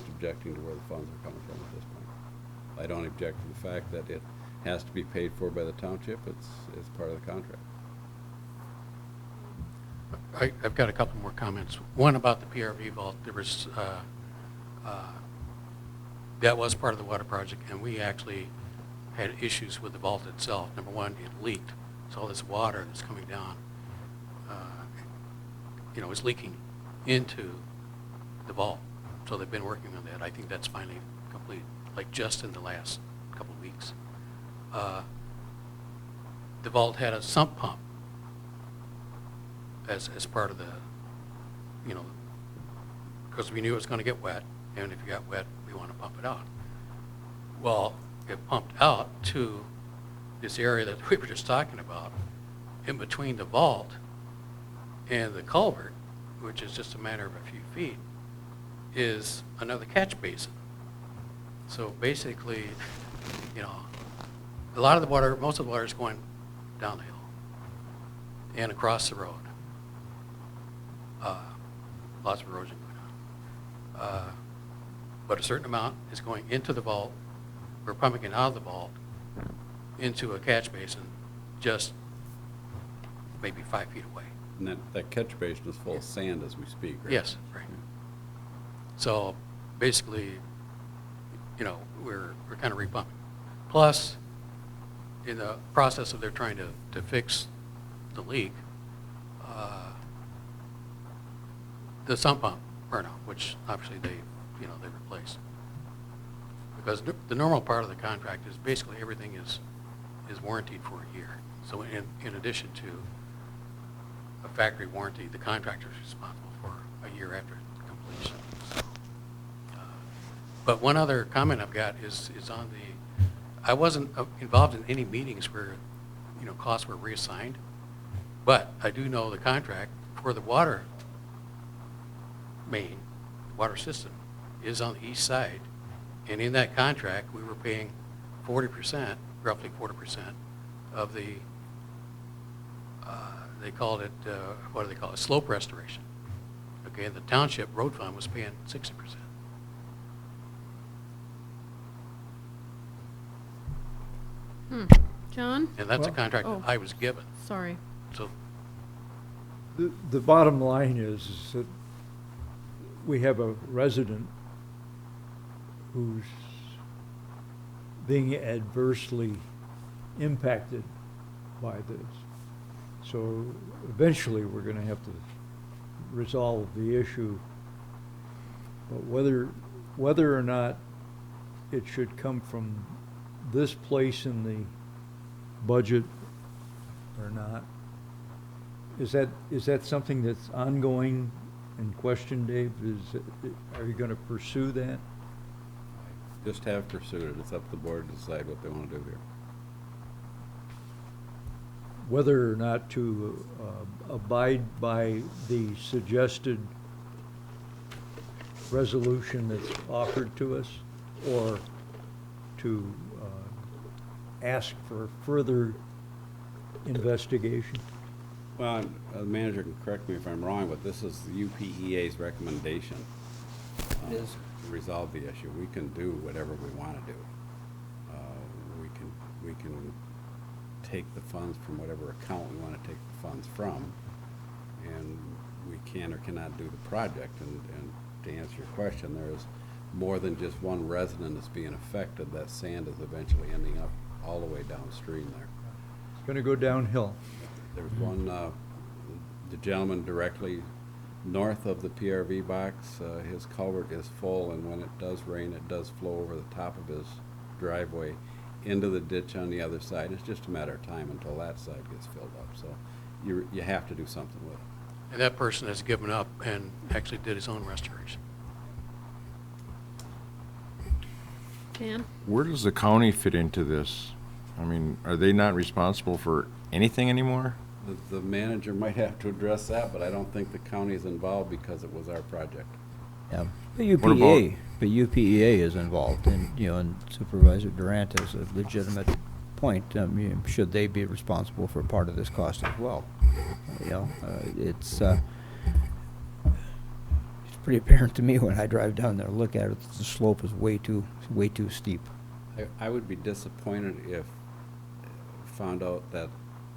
objecting to where the funds are coming from at this point. I don't object to the fact that it has to be paid for by the township. It's part of the contract. I've got a couple more comments. One about the PRV vault. There was, that was part of the water project, and we actually had issues with the vault itself. Number one, it leaked. So all this water that's coming down, is leaking into the vault. So they've been working on that. I think that's finally complete, like just in the last couple of weeks. The vault had a sump pump as part of the, because we knew it was going to get wet, and if it got wet, we want to pump it out. Well, it pumped out to this area that we were just talking about, in between the vault and the culvert, which is just a matter of a few feet, is another catch basin. So basically, a lot of the water, most of the water is going down the hill and across the road. Lots of erosion going on. But a certain amount is going into the vault. We're pumping it out of the vault into a catch basin just maybe 5 feet away. And that catch basin is full of sand as we speak, right? Yes, right. So basically, we're kind of repumping. Plus, in the process of they're trying to fix the leak, the sump pump burnt out, which obviously they replaced. Because the normal part of the contract is basically everything is warranted for a year. So in addition to a factory warranty, the contractor is responsible for a year after completion. So, but one other comment I've got is on I wasn't involved in any meetings where costs were reassigned, but I do know the contract for the water main, water system, is on the east side, and in that contract we were paying 40%, roughly 40% of the they called it, what do they call it, slope restoration. Okay, and the township road fund was paying 60%. John? And that's a Well, contract oh. that I was given. Sorry. So, The bottom line is that we have a resident who's being adversely impacted by this. So eventually, we're gonna have to resolve the issue. But whether or not it should come from this place in the budget or not, is that something that's ongoing in question, Dave? Are you gonna pursue that? Just have pursued it. It's up to the board to decide what they want to do here. Whether or not to abide by the suggested resolution that's offered to us, or to ask for further investigation? Well, the manager can correct me if I'm wrong, but this is the UPEA's recommendation. It is. To resolve the issue. We can do whatever we want to do. We can take the funds from whatever account we want to take the funds from, and we can or cannot do the project. And to answer your question, there is more than just one resident that's being affected. That sand is eventually ending up all the way downstream there. It's gonna go downhill. There's one, the gentleman directly north of the PRV box, his culvert is full, and when it does rain, it does flow over the top of his driveway into the ditch on the other side. It's just a matter of time until that side gets filled up, so you have to do something with it. And that person has given up and actually did his own restoration. Dan? Where does the county fit into this? I mean, are they not responsible for anything anymore? The manager might have to address that, but I don't think the county is involved because it was our project. Yeah, the What about- UPEA, the UPEA is involved, and, you know, and Supervisor Durant has a legitimate point. You know, should they be responsible for part of this cost as well? You know, it's pretty apparent to me when I drive down there and look at it, the slope is way too steep. I would be disappointed if found out that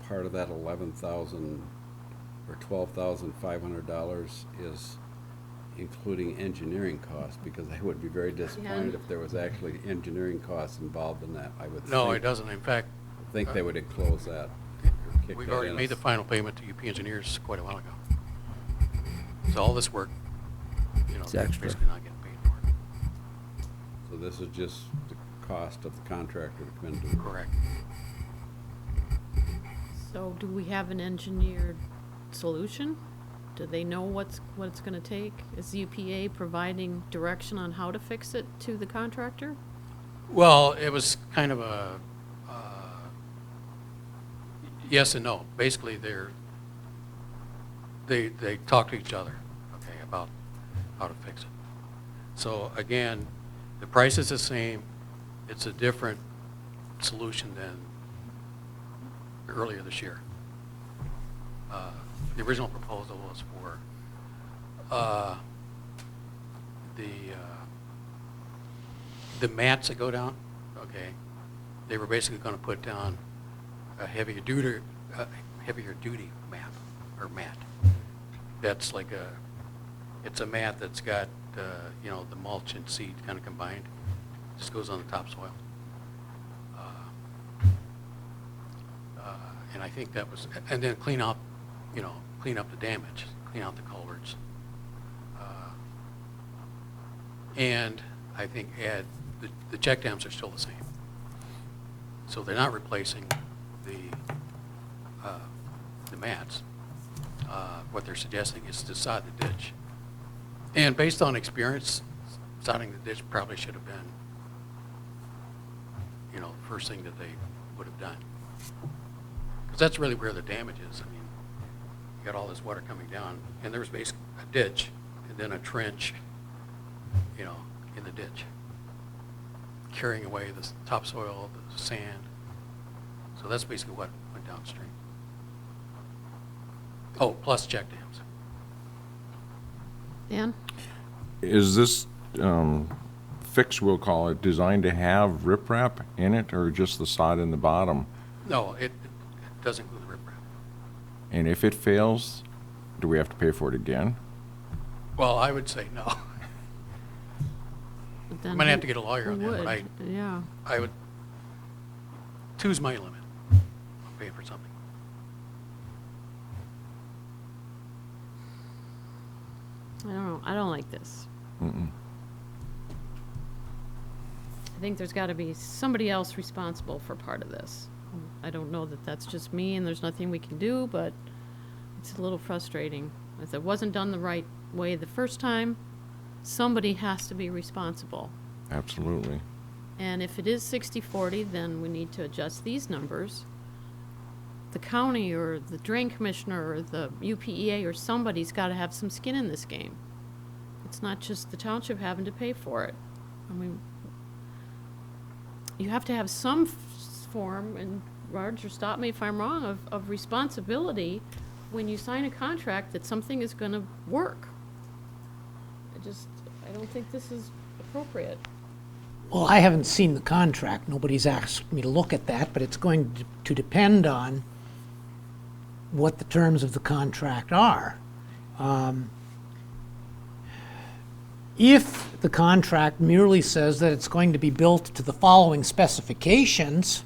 part of that $11,000 or $12,500 is including engineering costs, because I would be very disappointed if there was actually engineering costs involved in that. I would No, think, it doesn't. In fact, think they would enclose that. Kick we've that already in. made the final payment to UP Engineers quite a while ago. So all this work, you know, It's they're extra. basically not getting paid for it. So this is just the cost of the contractor to come in and do it. Correct. So do we have an engineered solution? Do they know what it's gonna take? Is the UPA providing direction on how to fix it to the contractor? Well, it was kind of a yes and no. Basically, they talk to each other, okay, about how to fix it. So again, the price is the same. It's a different solution than earlier this year. The original proposal was for the mats that go down. Okay, they were basically going to put down a heavier duty mat or mat. That's like it's a mat that's got you know, the mulch and seed kind of combined. Just goes on the topsoil. And I think that was, and then clean up the damage, clean out the culverts. And I think add, the check dams are still the same. So they're not replacing the mats. What they're suggesting is to sod the ditch. And based on experience, sodding the ditch probably should have been, you know, the first thing that they would have done. Because that's really where the damage is. I mean, you got all this water coming down, and there was basically a ditch, and then a trench, you know, in the ditch, carrying away the topsoil, the sand. So that's basically what went downstream. Oh, plus check dams. Dan? Is this fix, we'll call it, designed to have riprap in it, or just the sod in the bottom? No, it does include the riprap. And if it fails, do we have to pay for it again? Well, I would say no. But then Might have who- to get a lawyer who on that, but would? Yeah. I would, two's my limit. I'm paying for something. I don't know. I don't like this. Mm-mm. I think there's got to be somebody else responsible for part of this. I don't know that that's just me and there's nothing we can do, but it's a little frustrating. If it wasn't done the right way the first time, somebody has to be responsible. Absolutely. And if it is 60/40, then we need to adjust these numbers. The county or the drain commissioner or the UPEA or somebody's got to have some skin in this game. It's not just the township having to pay for it. I mean, you have to have some form, and Roger, stop me if I'm wrong, of responsibility when you sign a contract that something is going to work. I don't think this is appropriate. Well, I haven't seen the contract. Nobody's asked me to look at that, but it's going to depend on what the terms of the contract are. If the contract merely says that it's going to be built to the following specifications,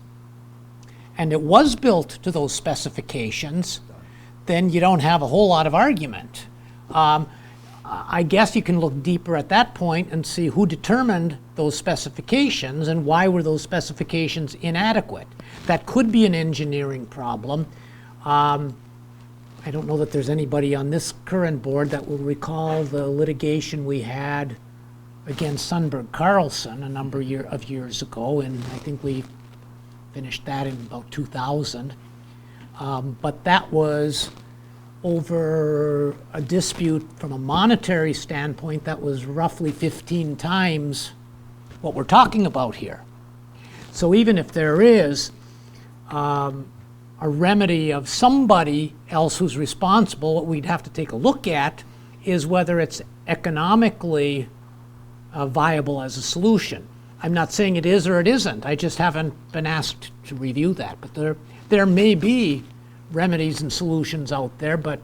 and it was built to those specifications, then you don't have a whole lot of argument. I guess you can look deeper at that point and see who determined those specifications and why were those specifications inadequate. That could be an engineering problem. I don't know that there's anybody on this current board that will recall the litigation we had against Sundberg Carlson a number of years ago, and I think we finished that in about 2000. But that was over a dispute from a monetary standpoint that was roughly 15 times what we're talking about here. So even if there is a remedy of somebody else who's responsible, what we'd have to take a look at is whether it's economically viable as a solution. I'm not saying it is or it isn't. I just haven't been asked to review that. But there may be remedies and solutions out there, but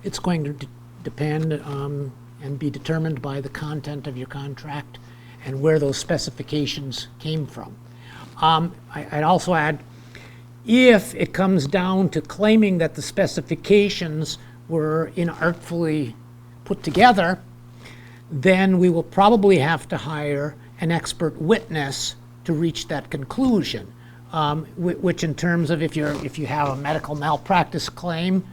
it's going to depend and be determined by the content of your contract and where those specifications came from. I'd also add, if it comes down to claiming that the specifications were inartfully put together, then we will probably have to hire an expert witness to reach that conclusion. Which in terms of if you have a medical malpractice claim,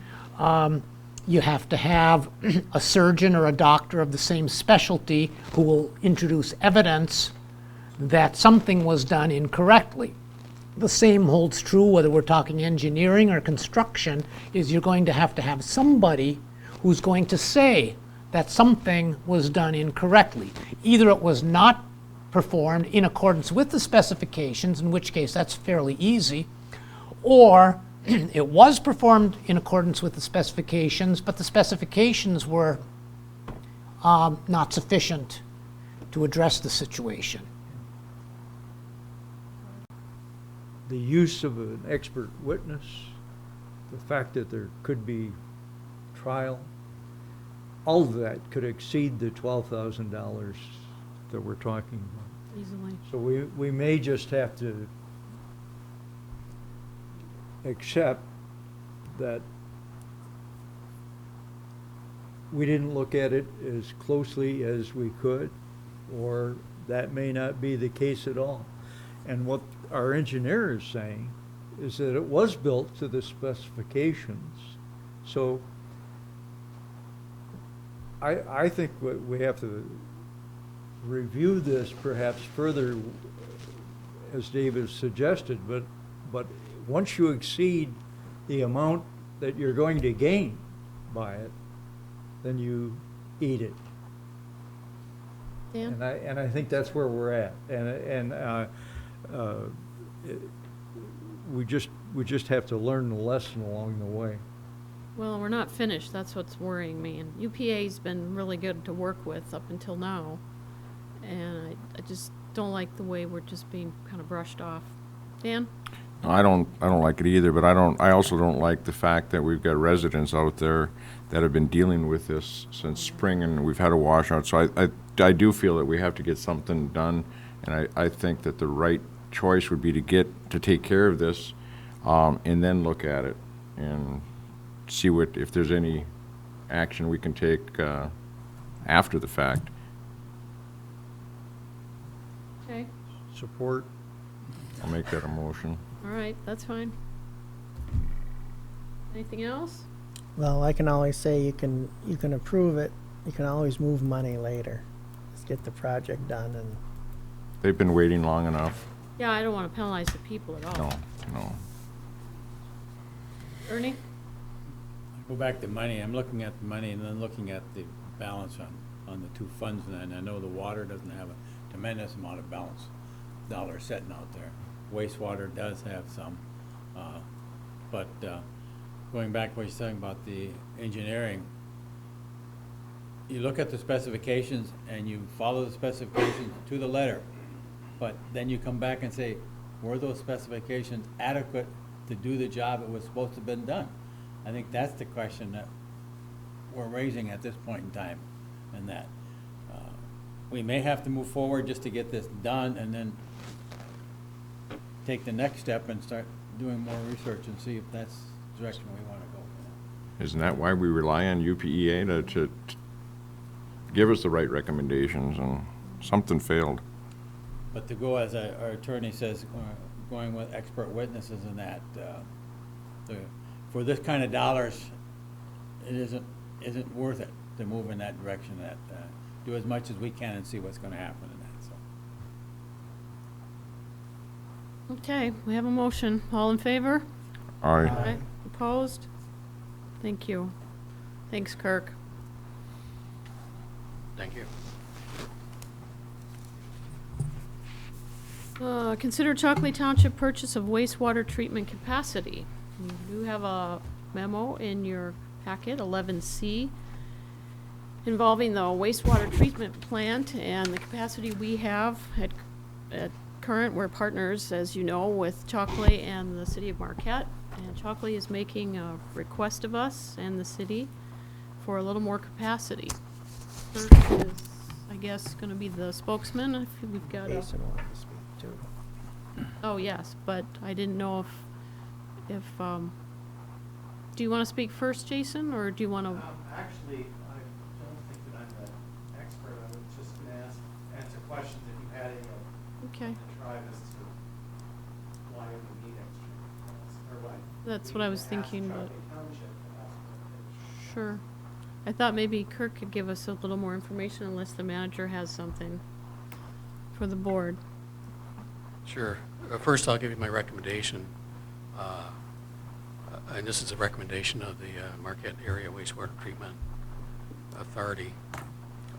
you have to have a surgeon or a doctor of the same specialty who will introduce evidence that something was done incorrectly. The same holds true whether we're talking engineering or construction, is you're going to have somebody who's going to say that something was done incorrectly. Either it was not performed in accordance with the specifications, in which case that's fairly easy, or it was performed in accordance with the specifications, but the specifications were not sufficient to address the situation. The use of an expert witness, the fact that there could be trial, all of that could exceed the $12,000 that we're talking about. Easily. So we may just have to accept that we didn't look at it as closely as we could, or that may not be the case at all. And what our engineer is saying is that it was built to the specifications. So I think we have to review this perhaps further, as David suggested, but once you exceed the amount that you're going to gain by it, then you eat it. Dan? And I think that's where we're at. We just have to learn the lesson along the way. Well, we're not finished. That's what's worrying me. And UPA's been really good to work with up until now. And I just don't like the way we're just being kind of brushed off. Dan? No, I don't like it either, but I also don't like the fact that we've got residents out there that have been dealing with this since spring, and we've had a washout. So I do feel that we have to get something done, and I think that the right choice would be to take care of this, and then look at it and see if there's any action we can take after the fact. Okay. Support. I'll make that a motion. All right, that's fine. Anything else? Well, I can always say you can approve it. You can always move money later. Let's get the project done and. They've been waiting long enough. Yeah, I don't want to penalize the people at all. No. Ernie? Go back to money. I'm looking at the money and then looking at the balance on the two funds, and I know the water doesn't have a tremendous amount of balance dollars sitting out there. Wastewater does have some, but going back to what you're talking about the engineering, you look at the specifications and you follow the specifications to the letter, but then you come back and say, were those specifications adequate to do the job that was supposed to have been done? I think that's the question that we're raising at this point in time, and that we may have to move forward just to get this done and then take the next step and start doing more research and see if that's the direction we want to go. Isn't that why we rely on UPEA to give us the right recommendations, and something failed? But to go, as our attorney says, going with expert witnesses and that, for this kind of dollars, it isn't worth it to move in that direction, that, do as much as we can and see what's gonna happen in that, so. Okay, we have a motion. All in favor? Aye. Opposed? Thank you. Thanks, Kirk. Thank you. Consider Chalkley Township purchase of wastewater treatment capacity. You do have a memo in your packet, 11C, involving the wastewater treatment plant and the capacity we have at current. We're partners, as you know, with Chalkley and the city of Marquette. And Chalkley is making a request of us and the city for a little more capacity. Kirk is, I guess, gonna be the spokesman if we've got a... Jason wanted to speak too. Oh, yes, but I didn't know if, do you want to speak first, Jason, or do you want to? Actually, I don't think that I'm the expert. I was just going to answer questions if you had any Okay, to try as to why we need extra, or why. that's we what I need was to ask thinking, but Charlie Township to ask for sure. I thought maybe Kirk could give us a little more information unless the manager has something for the board. Sure. First, I'll give you my recommendation. And this is a recommendation of the Marquette Area Wastewater Treatment Authority.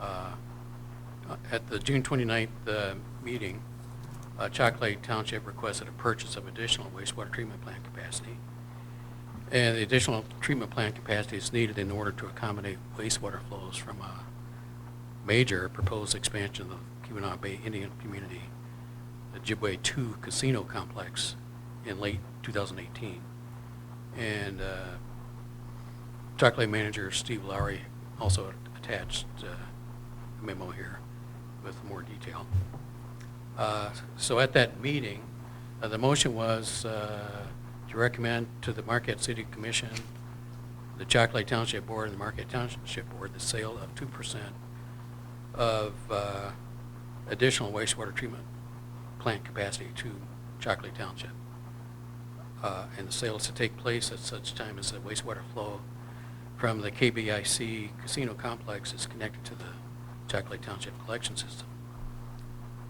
At the June 29th meeting, Chalkley Township requested a purchase of additional wastewater treatment plant capacity. And the additional treatment plant capacity is needed in order to accommodate wastewater flows from a major proposed expansion of the Keweenaw Bay Indian Community, the Jibway 2 Casino Complex, in late 2018. And Chalkley manager Steve Lowry also attached a memo here with more detail. So at that meeting, the motion was to recommend to the Marquette City Commission, the Chalkley Township Board, and the Marquette Township Board the sale of 2% of additional wastewater treatment plant capacity to Chalkley Township. And the sale is to take place at such time as the wastewater flow from the KBIC casino complex is connected to the Chalkley Township collection system.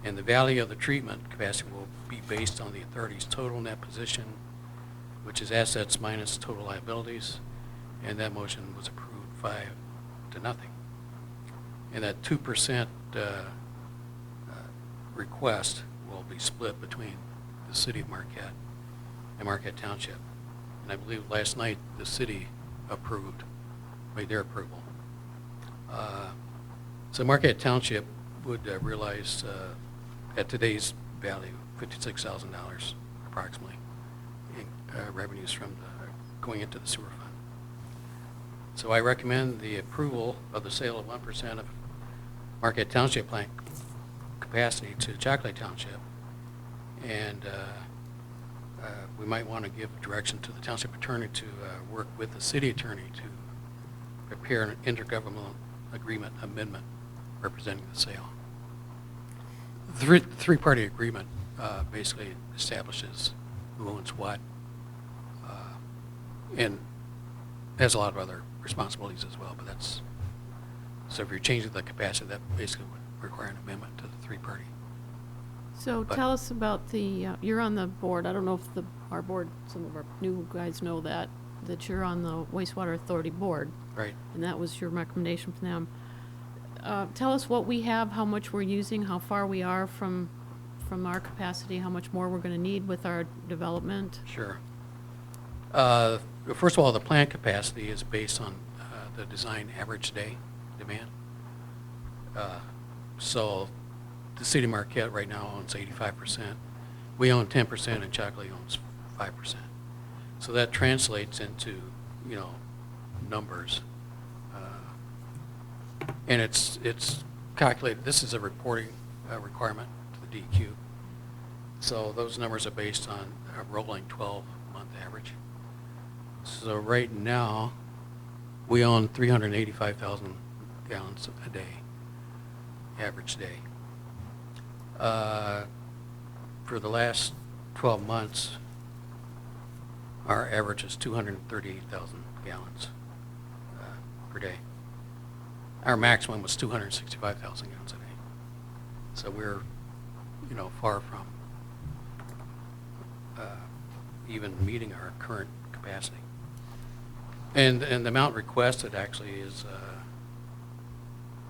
And the value of the treatment capacity will be based on the authority's total net position, which is assets minus total liabilities, and that motion was approved 5-0. And that 2% request will be split between the city of Marquette and Marquette Township. And I believe last night the city made their approval. So Marquette Township would realize at today's value $56,000 approximately in revenues from going into the sewer fund. So I recommend the approval of the sale of 1% of Marquette Township plant capacity to Chalkley Township, and we might want to give direction to the township attorney to work with the city attorney to prepare an intergovernmental agreement amendment representing the sale. The three-party agreement basically establishes who owns what, and has a lot of other responsibilities as well, but that's, so if you're changing the capacity, that basically would require an amendment to the three-party. So But- tell us about the, you're on the board. I don't know if our board, some of our new guys know that you're on the wastewater authority board. Right. And that was your recommendation from them. Tell us what we have, how much we're using, how far we are from our capacity, how much more we're going to need with our development. Sure. First of all, the plant capacity is based on the design average day demand. So the city of Marquette right now owns 85%. We own 10% and Chalkley owns 5%. So that translates into, numbers. And it's calculated, this is a reporting requirement to the DQ. So those numbers are based on a rolling 12-month average. So right now, We own 385,000 gallons a day, average day. For the last 12 months, our average is 238,000 gallons per day. Our maximum was 265,000 gallons a day. So we're, far from even meeting our current capacity. And the amount requested actually is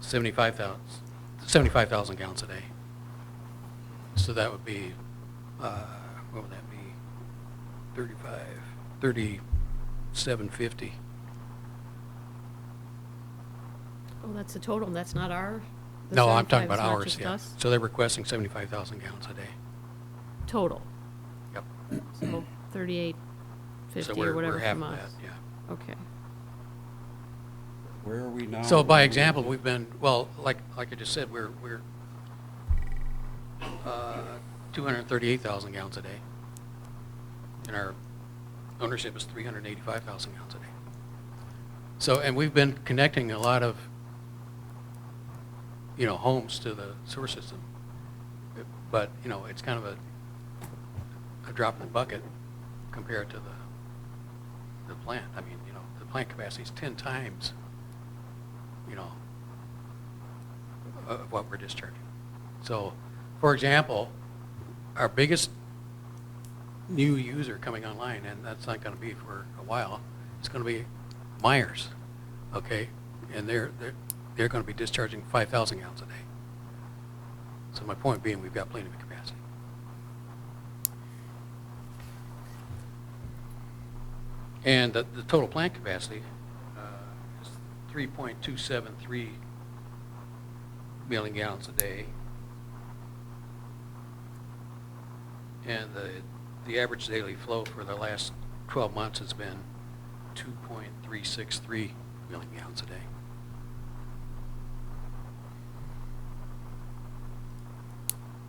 75,000 gallons a day. So that would be, what would that be? 3750. Oh, that's the total, that's not our? the No, I'm talking 75 is about not ours, just yeah. us? So they're requesting 75,000 gallons a day. Total, Yep. so 38, So 50 we're or whatever half from of us. that, yeah. Okay. Where are we now? So by example, we've been, well, like I just said, we're 238,000 gallons a day. And our ownership is 385,000 gallons a day. So, and we've been connecting a lot of, homes to the sewer system. But, it's kind of a drop in the bucket compared to the plant. I mean, the plant capacity is 10 times, of what we're discharging. So, for example, our biggest new user coming online, and that's not going to be for a while, it's going to be Myers, okay? And they're going to be discharging 5,000 gallons a day. So my point being, we've got plenty of capacity. And the total plant capacity is 3.273 million gallons a day. And the average daily flow for the last 12 months has been 2.363 million gallons a day.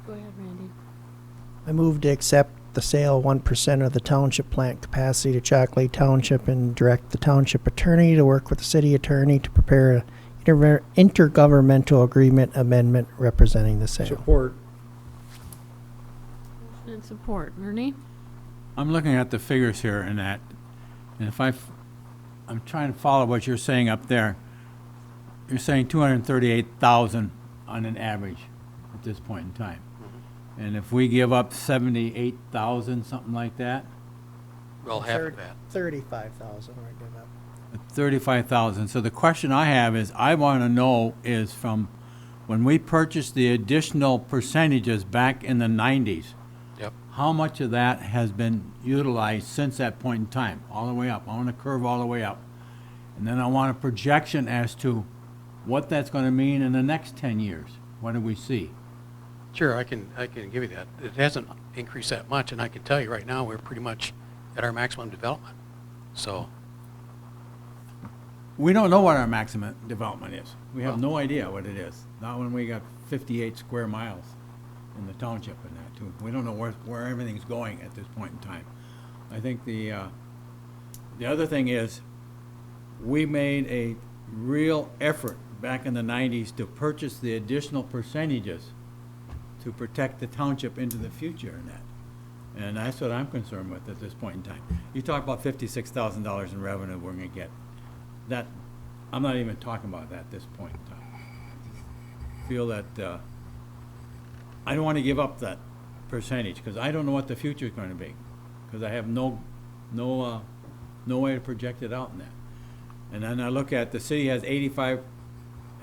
Go ahead, Randy. I move to accept the sale 1% of the township plant capacity to Chocolate Township and direct the township attorney to work with the city attorney to prepare an intergovernmental agreement amendment representing the sale. Support. Motion and support. Ernie? I'm looking at the figures here and that, and if I'm trying to follow what you're saying up there. You're saying 238,000 on an average at this point in time. And if we give up 78,000, something like that, Well, half of that. 35,000 we're giving up. 35,000. So the question I have is, I want to know is from when we purchased the additional percentages back in the 90s, Yep. how much of that has been utilized since that point in time, all the way up? I want a curve all the way up. And then I want a projection as to what that's going to mean in the next 10 years. What do we see? Sure, I can give you that. It hasn't increased that much, and I can tell you right now, we're pretty much at our maximum development. So, We don't know what our maximum development is. We have Well- no idea what it is. Not when we got 58 square miles in the township and that too. We don't know where everything's going at this point in time. I think the other thing is, we made a real effort back in the 90s to purchase the additional percentages to protect the township into the future and that. And that's what I'm concerned with at this point in time. You talk about $56,000 in revenue we're gonna get. That, I'm not even talking about that at this point in time. Feel that, I don't wanna give up that percentage, because I don't know what the future is gonna be. Because I have no way to project it out in that. And then I look at, the city has 85,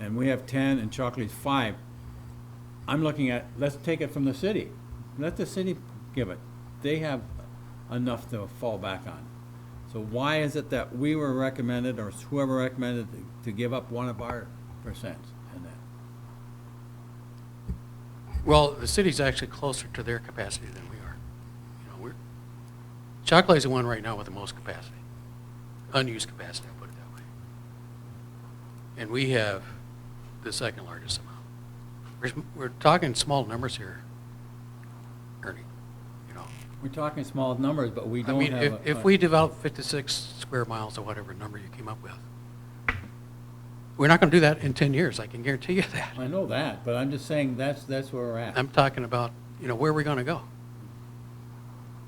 and we have 10, and Chocolate's 5. I'm looking at, let's take it from the city. Let the city give it. They have enough to fall back on. So why is it that we were recommended, or whoever recommended, to give up one of our percents in that? well, the city's actually closer to their capacity than we are. Chocolate's the one right now with the most capacity, unused capacity, I'll put it that way. And we have the second largest amount. We're talking small numbers here, Ernie. We're talking small numbers, but we I don't mean, have if we develop 56 square miles or whatever number you came up with, We're not going to do that in 10 years, I can guarantee you that. I know that, but I'm just saying that's where we're at. I'm talking about, where are we going to go?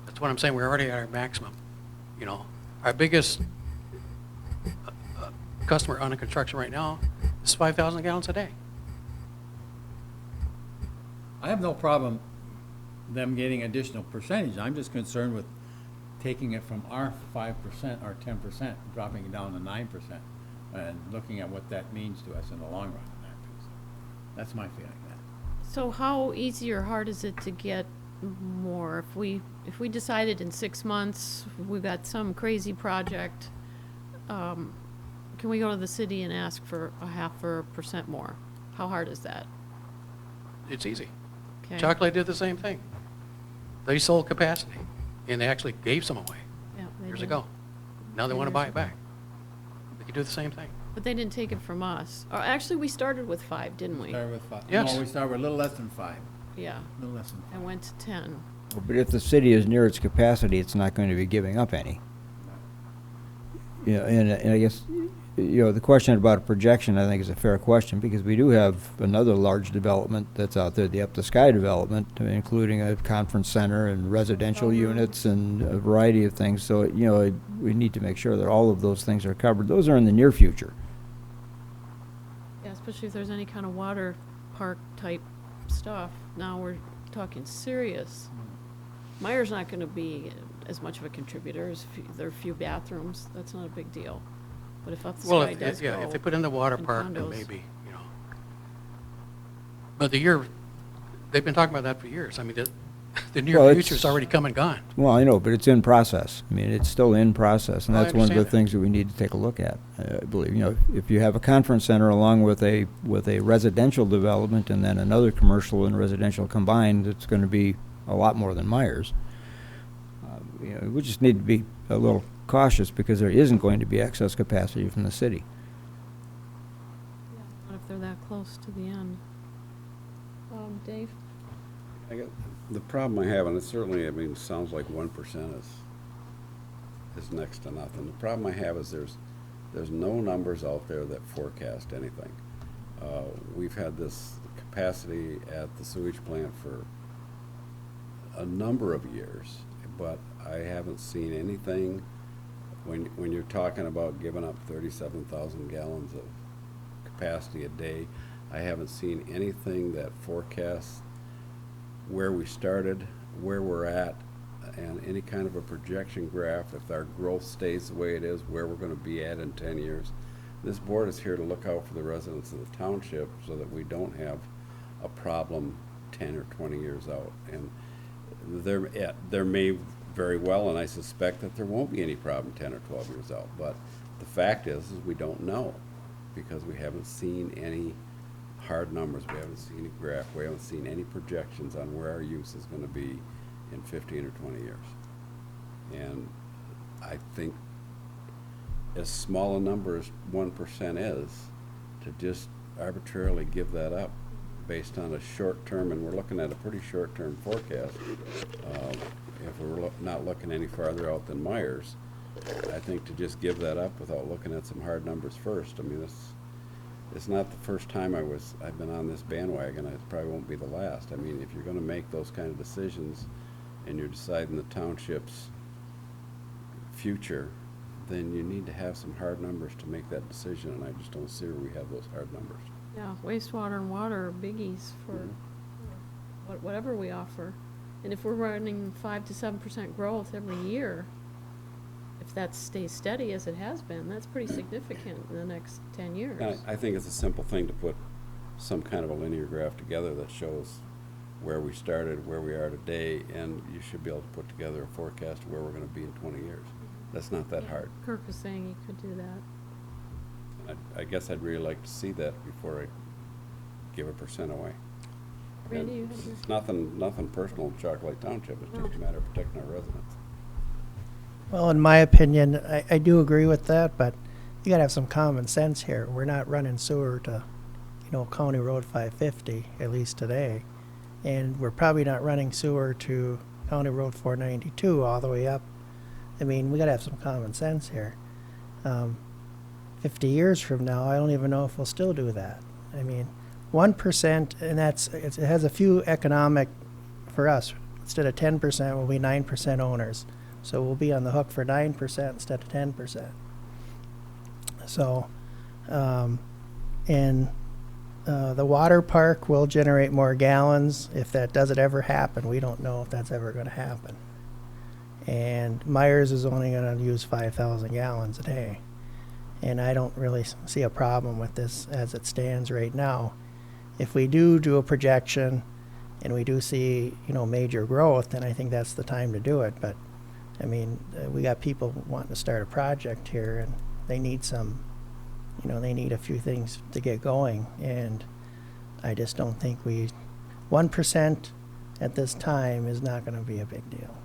That's what I'm saying, we're already at our maximum. Our biggest customer under construction right now is 5,000 gallons a day. I have no problem them getting additional percentage. I'm just concerned with taking it from our 5% or 10%, dropping it down to 9%, and looking at what that means to us in the long run on that piece. That's my feeling of that. So how easy or hard is it to get more? If we decided in 6 months, we've got some crazy project, can we go to the city and ask for a 0.5% more? How hard is that? It's easy. Okay. Chocolate did the same thing. They sold capacity, and they actually gave some away Yeah, they years did. ago. Now they want to Years buy it ago. back. They could do the same thing. But they didn't take it from us. Or actually, we started with 5, didn't we? Start with 5. Yes. No, we start with a little less than 5. Yeah, A little less than 5. and went to 10. But if the city is near its capacity, it's not going to be giving up any. And I guess, the question about a projection, I think, is a fair question, because we do have another large development that's out there, the Up the Sky development, including a conference center and residential units and a variety of things. So, we need to make sure that all of those things are covered. Those are in the near future. Yeah, especially if there's any kind of water park type stuff. Now we're talking serious. Meyer's not going to be as much of a contributor. There are a few bathrooms. That's not a big deal. But if Up the Well, Sky does go, if they put in the water and park, then condos. maybe. But they've been talking about that for years. I mean, the near Well, future's already come and gone. Well, I know, but it's in process. I mean, it's still in process, and I that's one of the understand that. things that we need to take a look at. I believe, if you have a conference center along with a residential development and then another commercial and residential combined, it's going to be a lot more than Myers. We just need to be a little cautious, because there isn't going to be excess capacity from the city. Not if they're that close to the end. Dave? I guess the problem I have, and it certainly, it sounds like 1% is next to nothing. The problem I have is there's no numbers out there that forecast anything. We've had this capacity at the sewage plant for a number of years, but I haven't seen anything. When you're talking about giving up 37,000 gallons of capacity a day, I haven't seen anything that forecasts where we started, where we're at, and any kind of a projection graph, if our growth stays the way it is, where we're going to be at in 10 years. This board is here to look out for the residents of the township so that we don't have a problem 10 or 20 years out. And there may very well, and I suspect that there won't be any problem 10 or 12 years out, but the fact is we don't know, because we haven't seen any hard numbers, we haven't seen a graph, we haven't seen any projections on where our use is going to be in 15 or 20 years. And I think as small a number as 1% is, to just arbitrarily give that up based on a short-term, and we're looking at a pretty short-term forecast, if we're not looking any farther out than Myers, I think to just give that up without looking at some hard numbers first, it's not the first time I've been on this bandwagon. It probably won't be the last. If you're going to make those kind of decisions and you're deciding the township's future, then you need to have some hard numbers to make that decision, and I just don't see where we have those hard numbers. Yeah, wastewater and water are biggies for whatever we offer. And if we're running 5 to 7% growth every year, if that stays steady as it has been, that's pretty significant in the next 10 years. And I think it's a simple thing to put some kind of a linear graph together that shows where we started, where we are today, and you should be able to put together a forecast of where we're going to be in 20 years. That's not that hard. Kirk was saying you could do that. I guess I'd really like to see that before I give a percent away. Randy, you had your... It's nothing personal in Chocolate Township. It's just a matter of protecting our residents. Well, in my opinion, I do agree with that, but you gotta have some common sense here. We're not running sewer to, County Road 550, at least today. And we're probably not running sewer to County Road 492 all the way up. We gotta have some common sense here. 50 years from now, I don't even know if we'll still do that. I mean, 1%, and it has a few economic, for us, instead of 10%, we'll be 9% owners. So we'll be on the hook for 9% instead of 10%. So, the water park will generate more gallons. If that doesn't ever happen, we don't know if that's ever going to happen. And Myers is only going to use 5,000 gallons a day. And I don't really see a problem with this as it stands right now. If we do a projection and we do see, major growth, then I think that's the time to do it. But, I mean, we got people wanting to start a project here, and they need they need a few things to get going. And I just don't think 1% at this time is not going to be a big deal.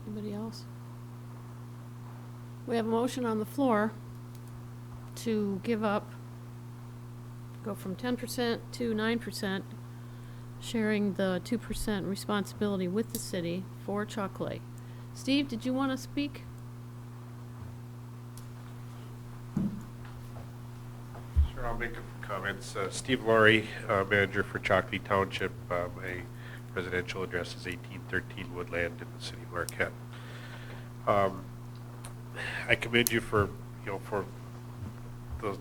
Anybody else? We have a motion on the floor to go from 10% to 9%, sharing the 2% responsibility with the city for Chalk Lake. Steve, did you want to speak? Sure, I'll make a few comments. Steve Laurie, manager for Marquette Township. My residential address is 1813 Woodland in the city of Marquette. I commend you for the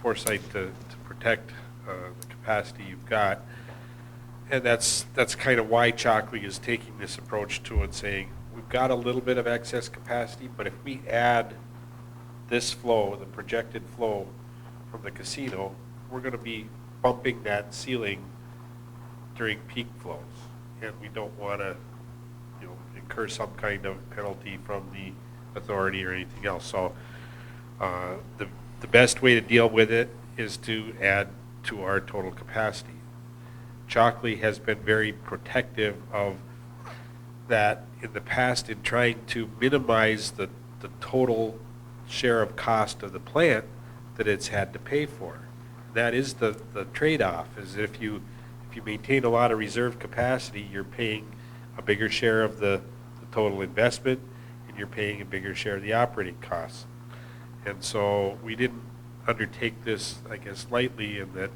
foresight to protect the capacity you've got, and that's kind of why Chalkley is taking this approach to it, saying we've got a little bit of excess capacity, but if we add this flow, the projected flow from the casino, we're going to be bumping that ceiling during peak flows, and we don't want to incur some kind of penalty from the authority or anything else. So the best way to deal with it is to add to our total capacity. Chalkley has been very protective of that in the past in trying to minimize the total share of cost of the plant that it's had to pay for. That is the trade-off, is if you maintain a lot of reserve capacity, you're paying a bigger share of the total investment, and you're paying a bigger share of the operating costs. And so we didn't undertake this, I guess, lightly, in that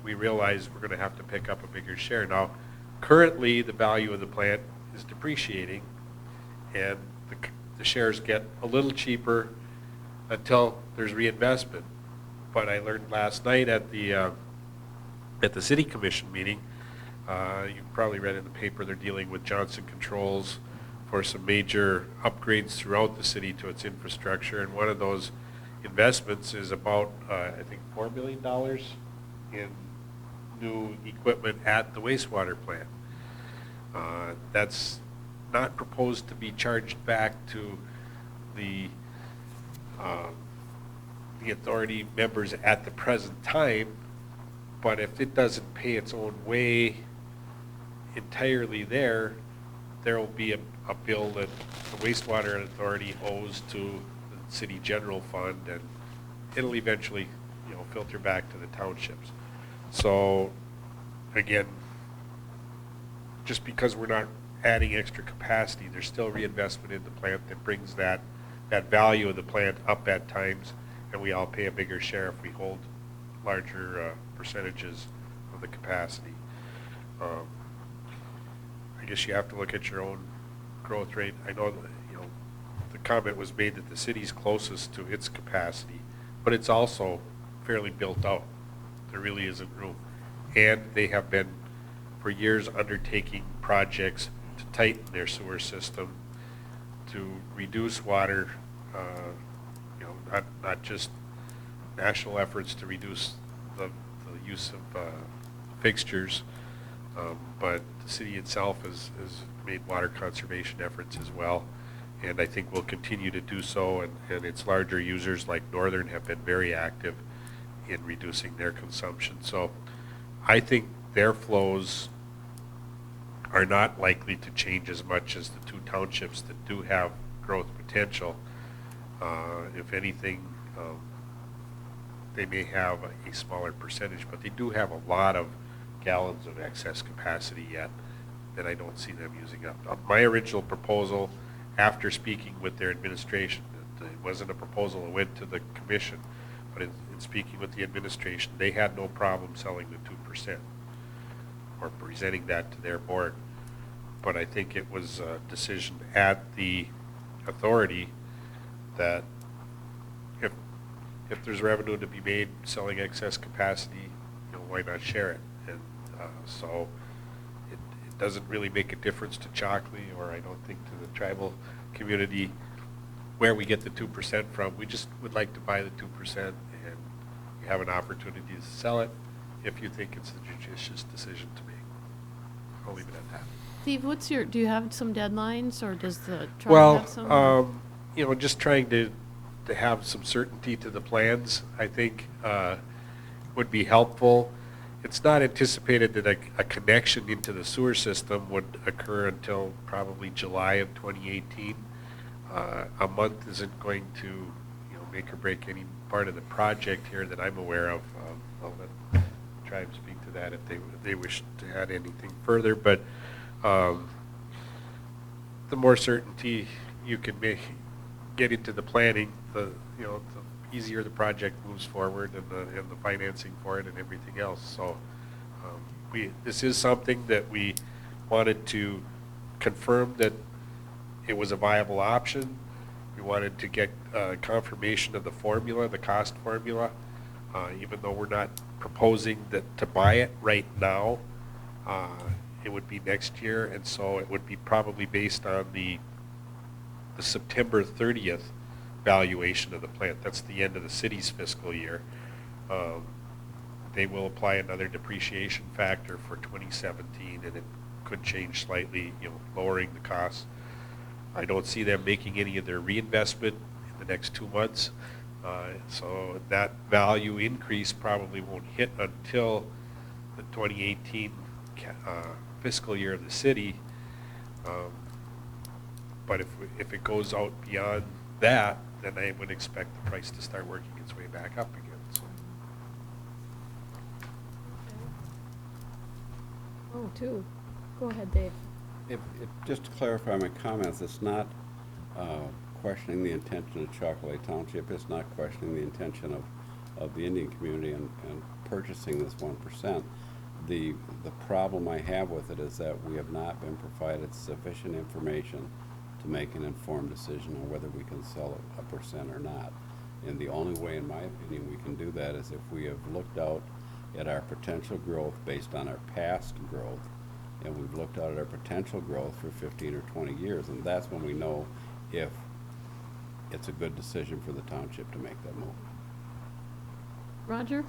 we realized we're going to have to pick up a bigger share. Now, currently, the value of the plant is depreciating, and the shares get a little cheaper until there's reinvestment. But I learned last night at the city commission meeting, you probably read in the paper, they're dealing with Johnson Controls for some major upgrades throughout the city to its infrastructure, and one of those investments is about, I think, $4 million in new equipment at the wastewater plant. That's not proposed to be charged back to the authority members at the present time, but if it doesn't pay its own way entirely there will be a bill that the wastewater authority owes to the city general fund, and it'll eventually filter back to the townships. So again, just because we're not adding extra capacity, there's still reinvestment in the plant that brings that value of the plant up at times, and we all pay a bigger share if we hold larger percentages of the capacity. I guess you have to look at your own growth rate. I know that, the comment was made that the city's closest to its capacity, but it's also fairly built out. There really isn't room. And they have been, for years, undertaking projects to tighten their sewer system, to reduce water, not just national efforts to reduce the use of fixtures, but the city itself has made water conservation efforts as well, and I think will continue to do so, and its larger users like Northern have been very active in reducing their consumption. So I think their flows are not likely to change as much as the two townships that do have growth potential. If anything, they may have a smaller percentage, but they do have a lot of gallons of excess capacity yet that I don't see them using up. My original proposal, after speaking with their administration, It wasn't a proposal, it went to the commission. But in speaking with the administration, they had no problem selling the 2% or presenting that to their board. But I think it was a decision at the authority that if there's revenue to be made selling excess capacity, why not share it? And so it doesn't really make a difference to Chalkley, or I don't think to the tribal community, where we get the 2% from. We just would like to buy the 2%, and you have an opportunity to sell it if you think it's a judicious decision to make. I'll leave it at that. Steve, do you have some deadlines, or does the tribe have some? Well, just trying to have some certainty to the plans, I think, would be helpful. It's not anticipated that a connection into the sewer system would occur until probably July of 2018. A month isn't going to, make or break any part of the project here that I'm aware of. I'll let the tribe speak to that if they wish to add anything further. But the more certainty you can get into the planning, the easier the project moves forward, and the financing for it and everything else. So this is something that we wanted to confirm that it was a viable option. We wanted to get confirmation of the formula, the cost formula, even though we're not proposing to buy it right now. It would be next year, and so it would be probably based on the September 30th valuation of the plant. That's the end of the city's fiscal year. They will apply another depreciation factor for 2017, and it could change slightly, lowering the costs. I don't see them making any of their reinvestment in the next 2 months. So that value increase probably won't hit until the 2018 fiscal year of the city. But if it goes out beyond that, then I would expect the price to start working its way back up again. So. Oh, two. Go ahead, Dave. Just to clarify my comments, it's not questioning the intention of Chocolate Township. It's not questioning the intention of the Indian community and purchasing this 1%. The problem I have with it is that we have not been provided sufficient information to make an informed decision on whether we can sell a percent or not. And the only way, in my opinion, we can do that is if we have looked out at our potential growth based on our past growth, and we've looked out at our potential growth for 15 or 20 years, and that's when we know if it's a good decision for the township to make that move. Roger?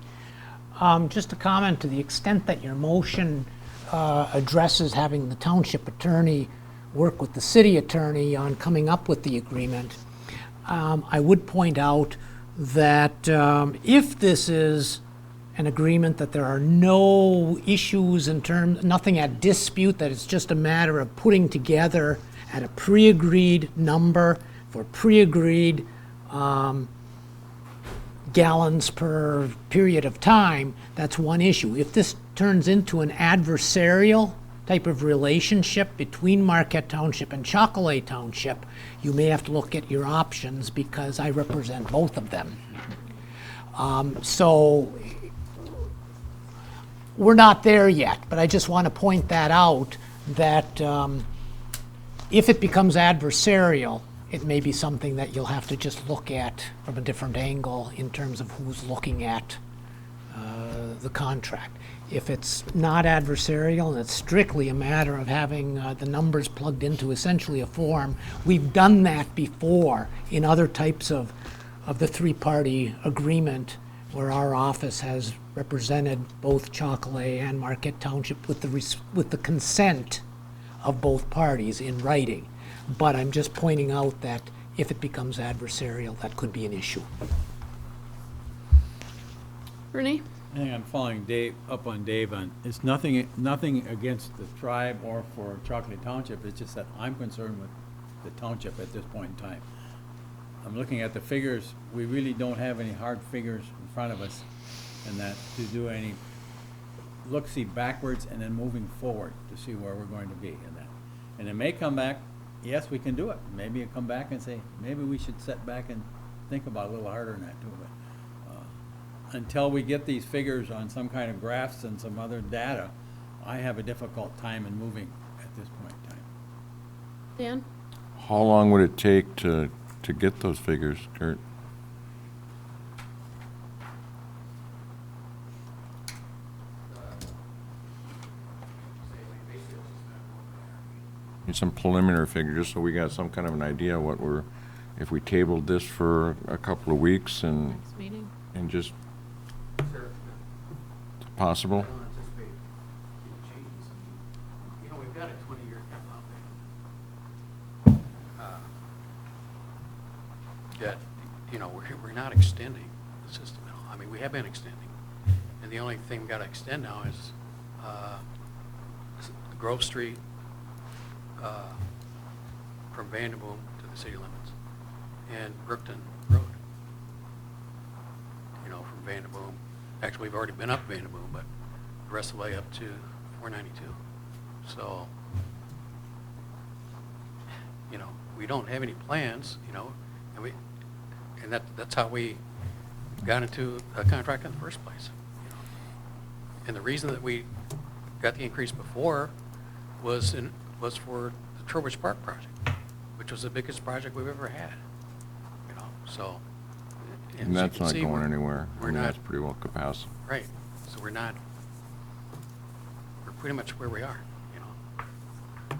Just a comment, to the extent that your motion addresses having the township attorney work with the city attorney on coming up with the agreement, I would point out that if this is an agreement that there are no issues in terms, nothing at dispute, that it's just a matter of putting together at a pre-agreed number for pre-agreed gallons per period of time, that's one issue. If this turns into an adversarial type of relationship between Marquette Township and Chocolate Township, you may have to look at your options, because I represent both of them. So we're not there yet, but I just want to point that out, that if it becomes adversarial, it may be something that you'll have to just look at from a different angle in terms of who's looking at the contract. If it's not adversarial and it's strictly a matter of having the numbers plugged into essentially a form, we've done that before in other types of the three-party agreement, where our office has represented both Chocolate and Marquette Township with the consent of both parties in writing. But I'm just pointing out that if it becomes adversarial, that could be an issue. Bernie? I think I'm following Dave, up on Dave on, it's nothing against the tribe or for Chocolate Township, it's just that I'm concerned with the township at this point in time. I'm looking at the figures, we really don't have any hard figures in front of us, and that to do any look-see backwards and then moving forward to see where we're going to be in that. And it may come back yes, we can do it. Maybe you come back and say, maybe we should sit back and think about it a little harder than that too. But until we get these figures on some kind of graphs and some other data, I have a difficult time in moving at this point in time. Dan? How long would it take to get those figures, Kurt? Need some preliminary figure, just so we got some kind of an idea what we're, if we tabled this for a couple of weeks and, Next meeting? and just possible? I don't anticipate any changes. I mean, you know, we've got a 20-year cap out there. That, you know, we're not extending the system at all. I mean, we have been extending. And the only thing we've got to extend now is Grove Street from Vanderboom to the city limits and Brookton Road. You know, from Vanderboom. Actually, we've already been up Vanderboom, but the rest of the way up to 492. So, you know, we don't have any plans, you know, and that's how we got into a contract in the first place. You know. And the reason that we got the increase before was for the Trowbridge Park project, which was the biggest project we've ever had. You know, so. And as you that's can not see, going anywhere. We're I mean, not. that's pretty well capacity. Right. So we're pretty much where we are, you know.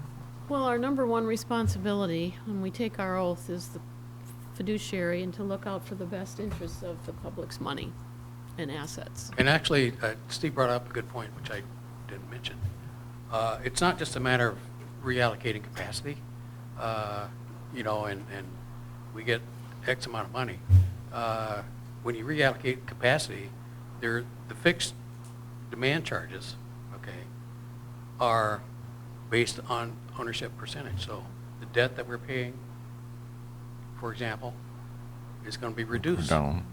Well, our number one responsibility when we take our oath is the fiduciary and to look out for the best interests of the public's money and assets. And actually, Steve brought up a good point, which I didn't mention. It's not just a matter of reallocating capacity, you know, and we get X amount of money. When you reallocate capacity, the fixed demand charges, okay, are based on ownership percentage. So the debt that we're paying, for example, is going to be reduced. Down.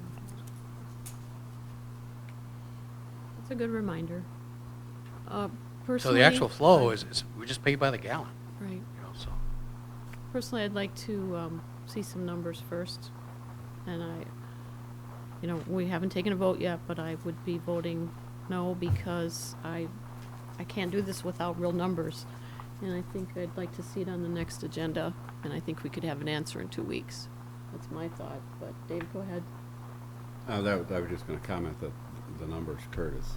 That's a good reminder. So Personally, the actual flow is we just pay by the gallon, Right. you know, so. Personally, I'd like to see some numbers first. And you know, we haven't taken a vote yet, but I would be voting no because I can't do this without real numbers. And I think I'd like to see it on the next agenda, and I think we could have an answer in 2 weeks. That's my thought, but Dave, go ahead. I was just going to comment that the numbers Kurt is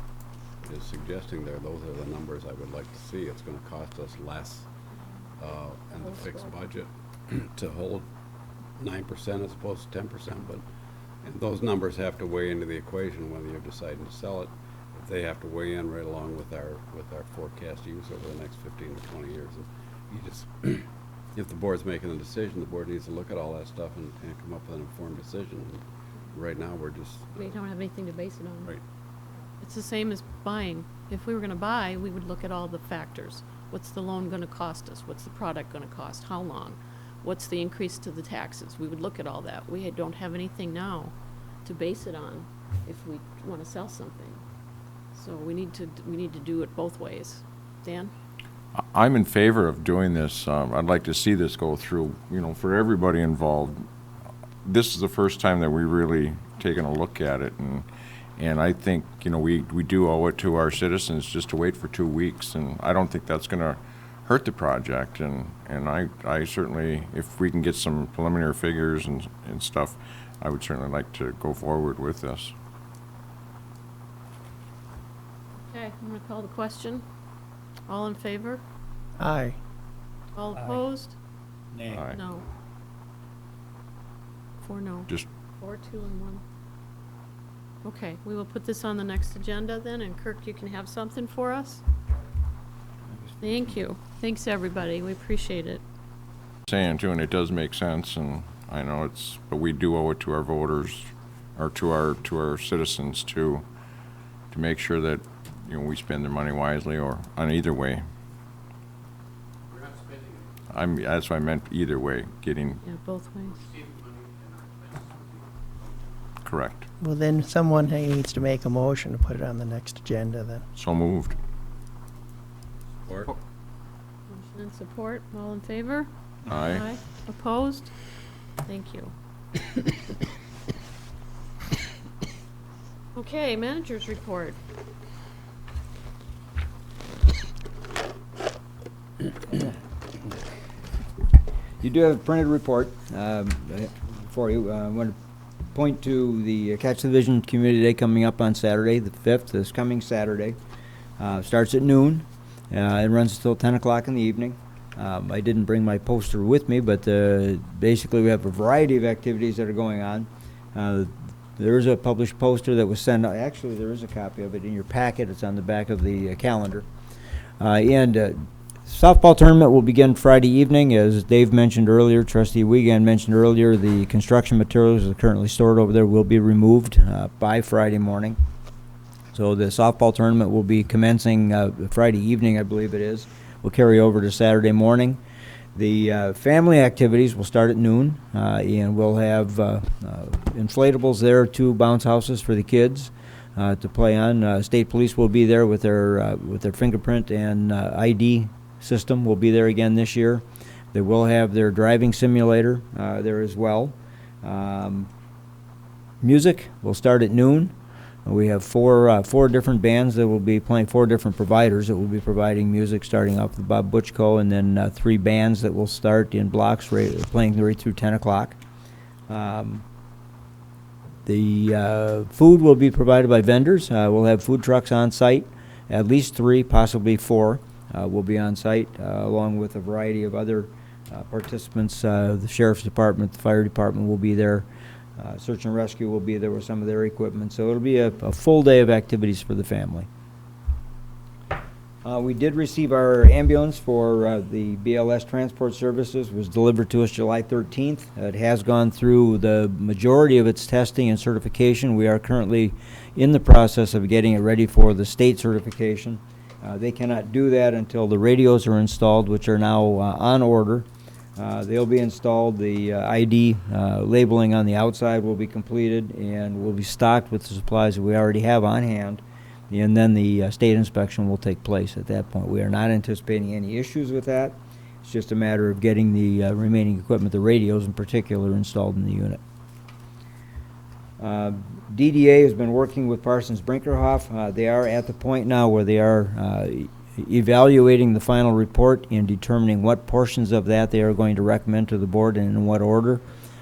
suggesting there, those are the numbers I would like to see. It's going to cost us less in the fixed budget to hold 9% as opposed to 10%, but and those numbers have to weigh into the equation whether you're deciding to sell it. If they have to weigh in right along with our forecast use over the next 15 to 20 years. And you just, if the board's making a decision, the board needs to look at all that stuff and come up with an informed decision. And right now, we're just We don't have anything to base it on. right. It's the same as buying. If we were gonna buy, we would look at all the factors. What's the loan gonna cost us? What's the product gonna cost? How long? What's the increase to the taxes? We would look at all that. We don't have anything now to base it on if we wanna sell something. So we need to do it both ways. Dan? I'm in favor of doing this. I'd like to see this go through, you know, for everybody involved. This is the first time that we've really taken a look at it, and I think, you know, we do owe it to our citizens just to wait for 2 weeks, and I don't think that's gonna hurt the project, and I certainly, if we can get some preliminary figures and stuff, I would certainly like to go forward with this. Okay, I'm gonna call the question. All in favor? Aye. All Aye. opposed? Nay. Aye. No. 4 no. Just 4, 2, and 1. Okay, we will put this on the next agenda then, and Kirk, you can have something for us? Thank you. Thanks, everybody. We appreciate it. saying too, and it does make sense, and I know it's, but we do owe it to our voters, or to our citizens to make sure that, you know, we spend their money wisely, or on either way. We're not spending it. That's what I meant, either way, getting Yeah, both ways. Receiving money and our expenses. correct. Well, then someone needs to make a motion to put it on the next agenda then. So moved. Or Motion and support. All in favor? Aye. Opposed? Thank you. Okay, managers report. You do have a printed report for you. I want to point to the Catch the Vision Community Day coming up on Saturday, the 5th, this coming Saturday. Starts at noon. It runs until 10 o'clock in the evening. I didn't bring my poster with me, but basically we have a variety of activities that are going on. There is a published poster that was sent out. Actually, there is a copy of it in your packet. It's on the back of the calendar. Softball tournament will begin Friday evening. As Dave mentioned earlier, Trustee Wiegand mentioned earlier, the construction materials that are currently stored over there will be removed by Friday morning. So the softball tournament will be commencing Friday evening, I believe it is. Will carry over to Saturday morning. The family activities will start at noon, and we'll have inflatables there, 2 bounce houses for the kids to play on. State Police will be there with their fingerprint and ID system. Will be there again this year. They will have their driving simulator there as well. Music will start at noon. We have four different bands that will be playing, 4 different providers that will be providing music, starting off with Bob Butchko, and then 3 bands that will start in blocks playing right through 10 o'clock. The food will be provided by vendors. We'll have food trucks on site, at least 3, possibly 4 will be on site, along with a variety of other participants. The Sheriff's Department, the Fire Department will be there. Search and Rescue will be there with some of their equipment, so it'll be a full day of activities for the family. We did receive our ambulance for the BLS Transport Services. It was delivered to us July 13th. It has gone through the majority of its testing and certification. We are currently in the process of getting it ready for the state certification. They cannot do that until the radios are installed, which are now on order. They'll be installed. The ID labeling on the outside will be completed and will be stocked with the supplies that we already have on hand. And then the state inspection will take place at that point. We are not anticipating any issues with that. It's just a matter of getting the remaining equipment, the radios in particular, installed in the unit. DDA has been working with Parsons Brinkerhoff. They are at the point now where they are evaluating the final report and determining what portions of that they are going to recommend to the board and in what order.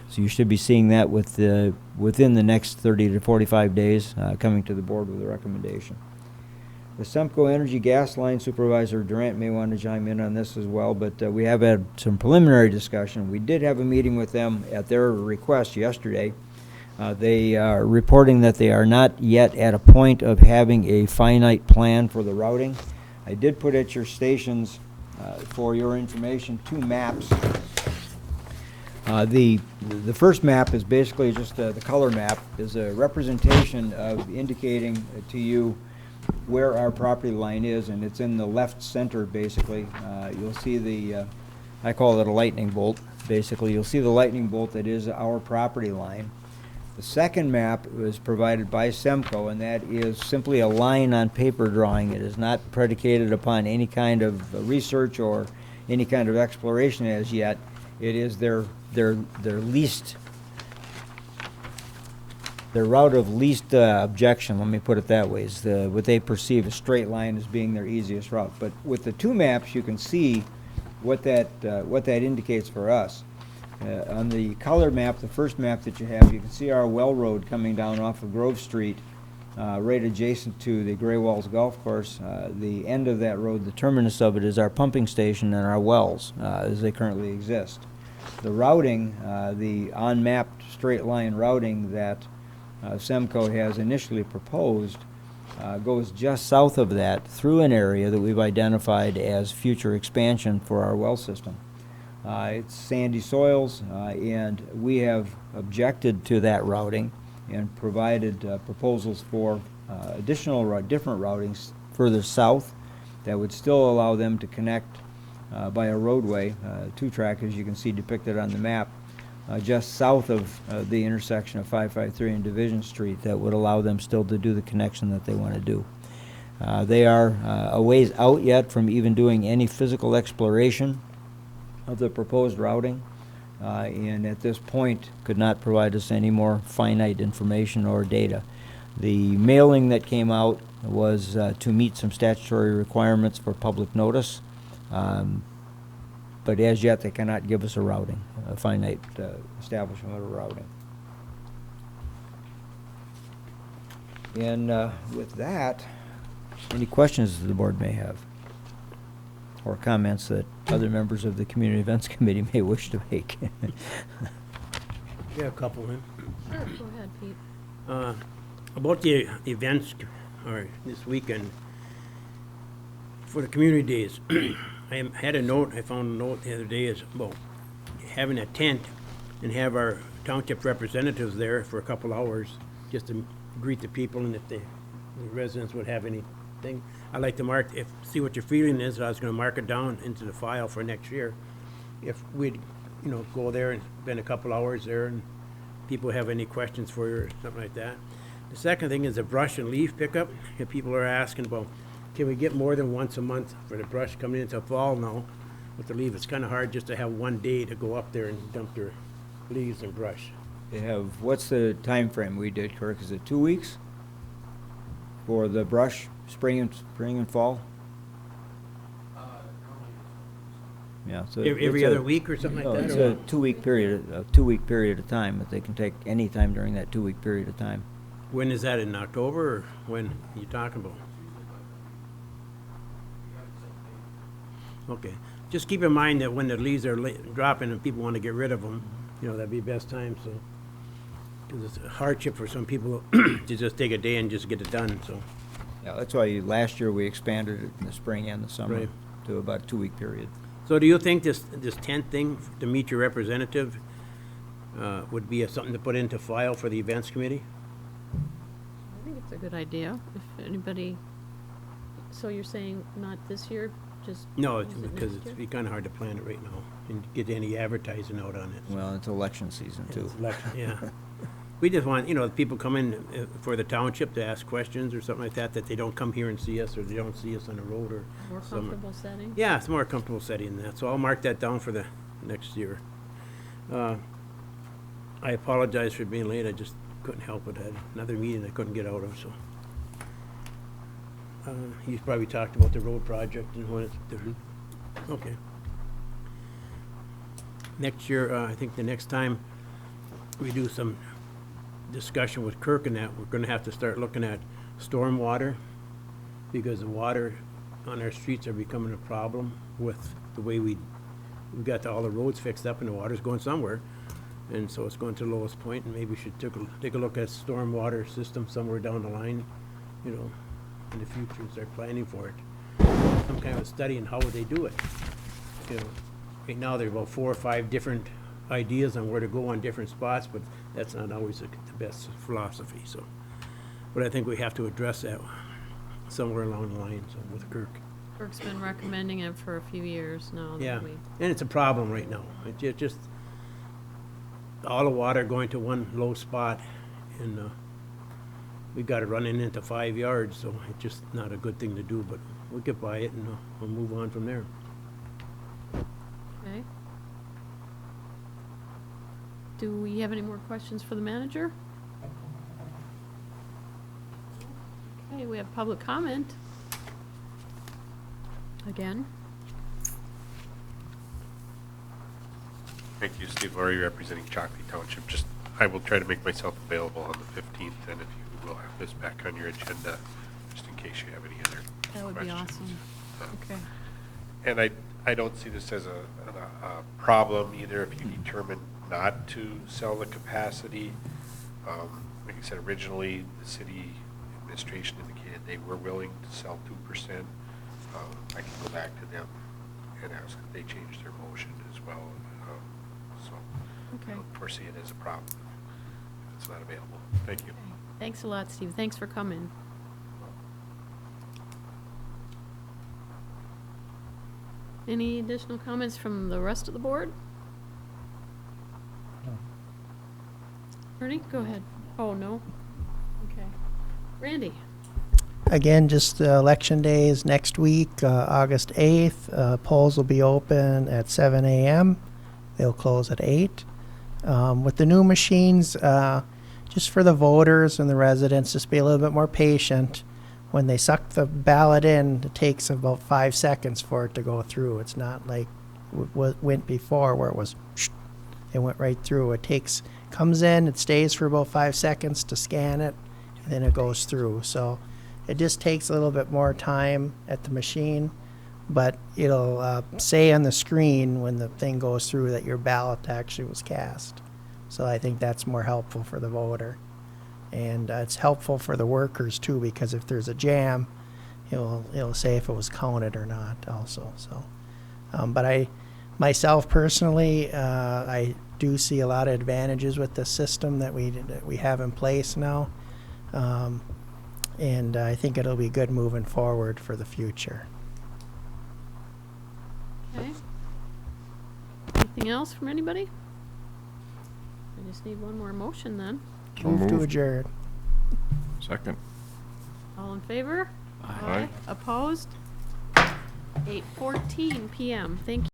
So you should be seeing that within the next 30 to 45 days, coming to the board with a recommendation. The Semco Energy Gas Line Supervisor Durant may want to chime in on this as well, but we have had some preliminary discussion. We did have a meeting with them at their request yesterday. They are reporting that they are not yet at a point of having a finite plan for the routing. I did put at your stations, for your information, 2 maps. The first map is basically just the color map, is a representation of indicating to you where our property line is, and it's in the left center basically. You'll see the, I call it a lightning bolt, basically. You'll see the lightning bolt that is our property line. The second map was provided by Semco, and that is simply a line on paper drawing. It is not predicated upon any kind of research or any kind of exploration as yet. It is their route of least objection, let me put it that way, is what they perceive a straight line as being their easiest route. But with the 2 maps, you can see what that indicates for us. On the color map, the first map that you have, you can see our well road coming down off of Grove Street, right adjacent to the Gray Walls Golf Course. The end of that road, the terminus of it, is our pumping station and our wells as they currently exist. The routing, the on-mapped straight line routing that Semco has initially proposed goes just south of that through an area that we've identified as future expansion for our well system. It's sandy soils, and we have objected to that routing and provided proposals for different routings further south that would still allow them to connect by a roadway, 2-track as you can see depicted on the map, just south of the intersection of 553 and Division Street, that would allow them still to do the connection that they want to do. They are a ways out yet from even doing any physical exploration of the proposed routing, and at this point could not provide us any more finite information or data. The mailing that came out was to meet some statutory requirements for public notice, but as yet they cannot give us a routing, a finite establishment of routing. And with that, any questions that the board may have, or comments that other members of the Community Events Committee may wish to make? Yeah, a couple, man. Sure, go ahead, Pete. About the events, or this weekend, for the community days, I found a note the other day is about having a tent and have our township representatives there for a couple hours, just to greet the people, and if the residents would have anything. I'd like to see what your feeling is. I was gonna mark it down into the file for next year. If we'd, go there and spend a couple hours there, and people have any questions for you or something like that. The second thing is the brush and leaf pickup. If people are asking about, can we get more than once a month for the brush coming into fall now? With the leaf, it's kinda hard just to have one day to go up there and dump their leaves and brush. They have, what's the time frame we did, Kirk? Is it 2 weeks for the brush, spring and fall? Yeah, so Every other week or something like that? It's or a what? 2-week period, a 2-week period of time that they can take any time during that 2-week period of time. When is that, in October, or when are you talking about? Okay, just keep in mind that when the leaves are dropping and people want to get rid of them, that'd be the best time, so. Because it's a hardship for some people to just take a day and just get it done, so. Yeah, that's why last year we expanded it in the spring and the summer Right. to about a 2-week period. So do you think this tent thing, to meet your representative, would be something to put into file for the events committee? I think it's a good idea, if anybody, so you're saying not this year, just? No, is it because next it'd year? be kinda hard to plan it right now and get any advertising out on it. Well, it's election season too. It's election, yeah. We just want, people come in for the township to ask questions or something like that they don't come here and see us, or they don't see us on the road or More somewhere. comfortable setting? Yeah, it's more comfortable setting than that, so I'll mark that down for the next year. I apologize for being late, I just couldn't help it, I had another meeting I couldn't get out of, so. You probably talked about the road project and when it's, okay. Next year, I think the next time we do some discussion with Kirk and that, we're gonna have to start looking at stormwater, because the water on our streets are becoming a problem with the way we've got all the roads fixed up and the water's going somewhere. And so it's going to the lowest point, and maybe we should take a look at stormwater system somewhere down the line, in the future, and start planning for it. Some kind of a study on how would they do it. Right now, there are about 4 or 5 different ideas on where to go on different spots, but that's not always the best philosophy, so. But I think we have to address that somewhere along the line, so, with Kirk. Kirk's been recommending it for a few years now. Yeah, That we, and it's a problem right now. It just, all the water going to one low spot, and we've got it running into 5 yards, so it's just not a good thing to do, but we'll get by it and we'll move on from there. okay. Do we have any more questions for the manager? Okay, we have public comment. Again. Thank you, Steve Laurie, representing Chalkley Township. I will try to make myself available on the 15th, and if you will have this back on your agenda, just in case you have any other questions. That would be awesome. Okay. And I don't see this as a problem either if you determine not to sell the capacity. Like I said, originally, the city administration indicated they were willing to sell 2%. I can go back to them and ask if they change their motion as well. So I Okay. don't foresee it as a problem if it's not available. Thank you. Okay. Thanks a lot, Steve. Thanks for coming. Any additional comments from the rest of the board? Ernie, go ahead. Oh, no? Okay. Randy? again, just election day is next week, August 8th. Polls will be open at 7 a.m. They'll close at 8. With the new machines, just for the voters and the residents, just be a little bit more patient. When they suck the ballot in, it takes about 5 seconds for it to go through. It's not like what went before where it was, it went right through. Comes in, it stays for about 5 seconds to scan it, and then it goes through. So it just takes a little bit more time at the machine, but it'll say on the screen when the thing goes through that your ballot actually was cast. So I think that's more helpful for the voter. And it's helpful for the workers too, because if there's a jam, it'll say if it was counted or not also. So, but myself personally, I do see a lot of advantages with the system that we have in place now. And I think it'll be good moving forward for the future. Okay. Anything else from anybody? I just need one more motion then. So Move to moved. adjourn. Second. All in favor? Aye. Opposed? 8:14 PM. Thank you.